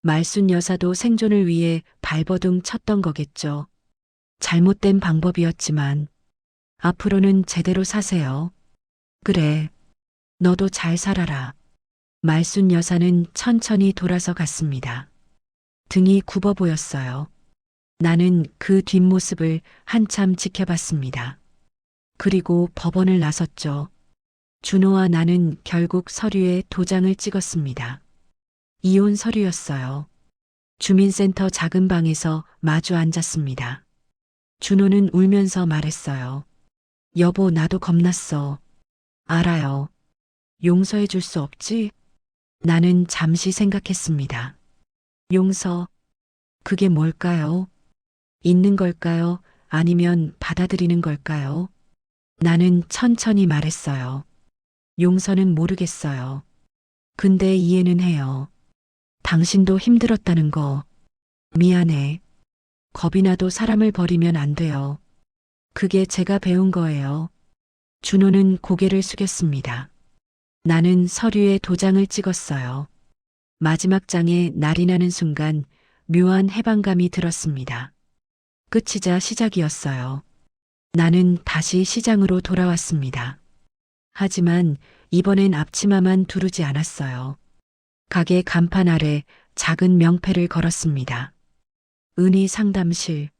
Speaker 2: 말순 여사도 생존을 위해 발버둥 쳤던 거겠죠. 잘못된 방법이었지만 앞으로는 제대로 사세요. 그래. 너도 잘 살아라. 말순 여사는 천천히 돌아서 갔습니다. 등이 굽어 보였어요. 나는 그 뒷모습을 한참 지켜봤습니다. 그리고 법원을 나섰죠. 준호와 나는 결국 서류에 도장을 찍었습니다. 이혼 서류였어요. 주민센터 작은 방에서 마주 앉았습니다. 준호는 울면서 말했어요. 여보, 나도 겁났어. 알아요. 용서해 줄 수 없지? 나는 잠시 생각했습니다. 용서, 그게 뭘까요? 있는 걸까요? 아니면 받아들이는 걸까요? 나는 천천히 말했어요. 용서는 모르겠어요. 근데 이해는 해요. 당신도 힘들었다는 거. 미안해. 겁이 나도 사람을 버리면 안 돼요. 그게 제가 배운 거예요. 준호는 고개를 숙였습니다. 나는 서류에 도장을 찍었어요. 마지막 장에 날이 나는 순간 묘한 해방감이 들었습니다. 끝이자 시작이었어요. 나는 다시 시장으로 돌아왔습니다. 하지만 이번엔 앞치마만 두르지 않았어요. 가게 간판 아래 작은 명패를 걸었습니다. 은희 상담실.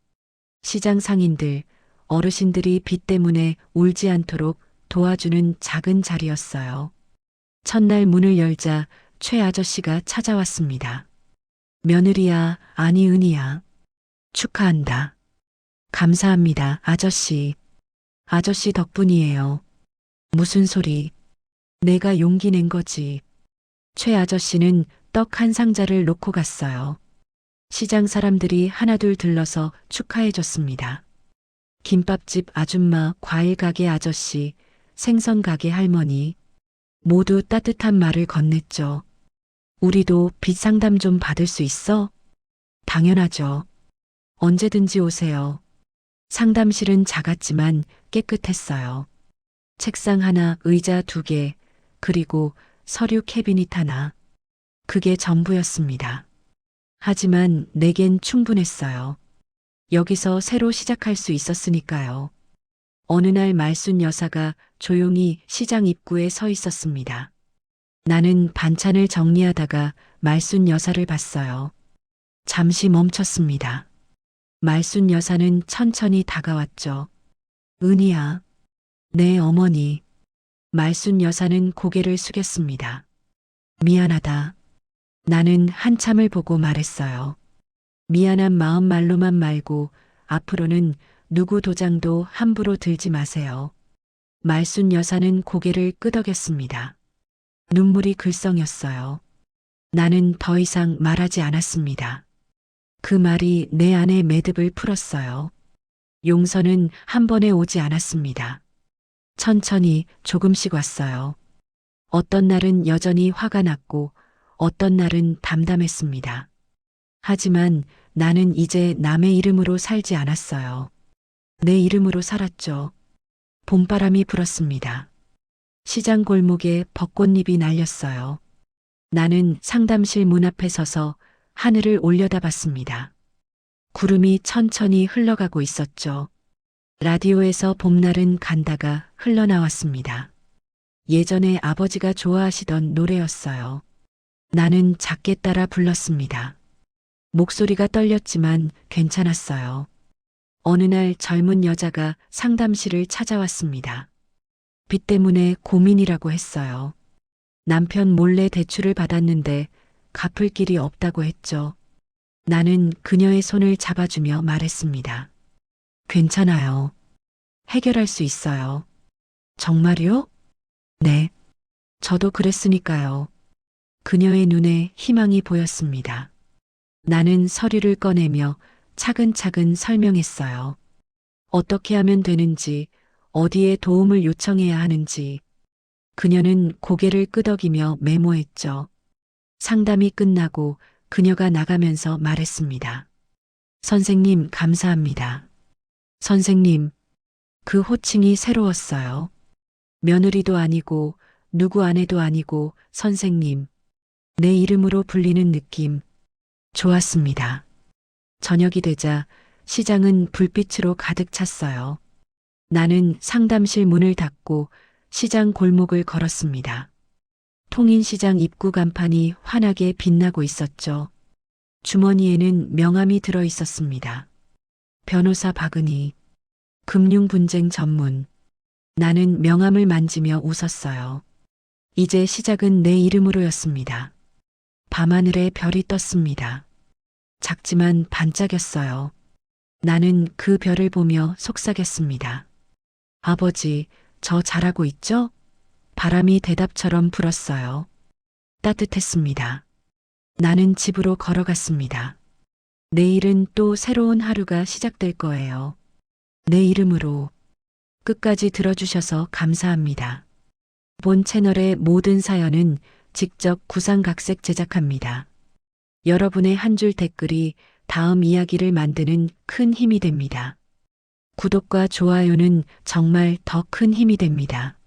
Speaker 2: 시장 상인들, 어르신들이 빚 때문에 울지 않도록 도와주는 작은 자리였어요. 첫날 문을 열자 최 아저씨가 찾아왔습니다. 며느리야, 아니 은희야. 축하한다. 감사합니다, 아저씨. 아저씨 덕분이에요. 무슨 소리. 내가 용기 낸 거지. 최 아저씨는 떡 한 상자를 놓고 갔어요. 시장 사람들이 하나둘 들러서 축하해줬습니다. 김밥집 아줌마, 과일 가게 아저씨, 생선 가게 할머니 모두 따뜻한 말을 건넸죠. 우리도 빚 상담 좀 받을 수 있어? 당연하죠. 언제든지 오세요. 상담실은 작았지만 깨끗했어요. 책상 하나, 의자 2개, 그리고 서류 캐비닛 하나. 그게 전부였습니다. 하지만 내겐 충분했어요. 여기서 새로 시작할 수 있었으니까요. 어느 날 말순 여사가 조용히 시장 입구에 서 있었습니다. 나는 반찬을 정리하다가 말순 여사를 봤어요. 잠시 멈췄습니다. 말순 여사는 천천히 다가왔죠. 은희야. 네, 어머니. 말순 여사는 고개를 숙였습니다. 미안하다. 나는 한참을 보고 말했어요. 미안한 마음 말로만 말고 앞으로는 누구 도장도 함부로 들지 마세요. 말순 여사는 고개를 끄덕였습니다. 눈물이 글썽였어요. 나는 더 이상 말하지 않았습니다. 그 말이 내 안의 매듭을 풀었어요. 용서는 한 번에 오지 않았습니다. 천천히 조금씩 왔어요. 어떤 날은 여전히 화가 났고 어떤 날은 담담했습니다. 하지만 나는 이제 남의 이름으로 살지 않았어요. 내 이름으로 살았죠. 봄바람이 불었습니다. 시장 골목에 벚꽃잎이 날렸어요. 나는 상담실 문 앞에 서서 하늘을 올려다봤습니다. 구름이 천천히 흘러가고 있었죠. 라디오에서 봄날은 간다가 흘러나왔습니다. 예전에 아버지가 좋아하시던 노래였어요. 나는 작게 따라 불렀습니다. 목소리가 떨렸지만 괜찮았어요. 어느 날 젊은 여자가 상담실을 찾아왔습니다. 빚 때문에 고민이라고 했어요. 남편 몰래 대출을 받았는데 갚을 길이 없다고 했죠. 나는 그녀의 손을 잡아주며 말했습니다. 괜찮아요. 해결할 수 있어요. 정말요? 네. 저도 그랬으니까요. 그녀의 눈에 희망이 보였습니다. 나는 서류를 꺼내며 차근차근 설명했어요. 어떻게 하면 되는지, 어디에 도움을 요청해야 하는지. 그녀는 고개를 끄덕이며 메모했죠. 상담이 끝나고 그녀가 나가면서 말했습니다. 선생님, 감사합니다. 선생님, 그 호칭이 새로웠어요. 며느리도 아니고 누구 아내도 아니고 선생님. 내 이름으로 불리는 느낌. 좋았습니다. 저녁이 되자 시장은 불빛으로 가득 찼어요. 나는 상담실 문을 닫고 시장 골목을 걸었습니다. 통인시장 입구 간판이 환하게 빛나고 있었죠. 주머니에는 명함이 들어 있었습니다. 변호사 박은희, 금융분쟁 전문. 나는 명함을 만지며 웃었어요. 이제 시작은 내 이름으로였습니다. 밤하늘에 별이 떴습니다. 작지만 반짝였어요. 나는 그 별을 보며 속삭였습니다. 아버지, 저 잘하고 있죠? 바람이 대답처럼 불었어요. 따뜻했습니다. 나는 집으로 걸어갔습니다. 내일은 또 새로운 하루가 시작될 거예요. 내 이름으로. 끝까지 들어주셔서 감사합니다. 본 채널의 모든 사연은 직접 구상각색 제작합니다. 여러분의 한 줄 댓글이 다음 이야기를 만드는 큰 힘이 됩니다. 구독과 좋아요는 정말 더 큰 힘이 됩니다.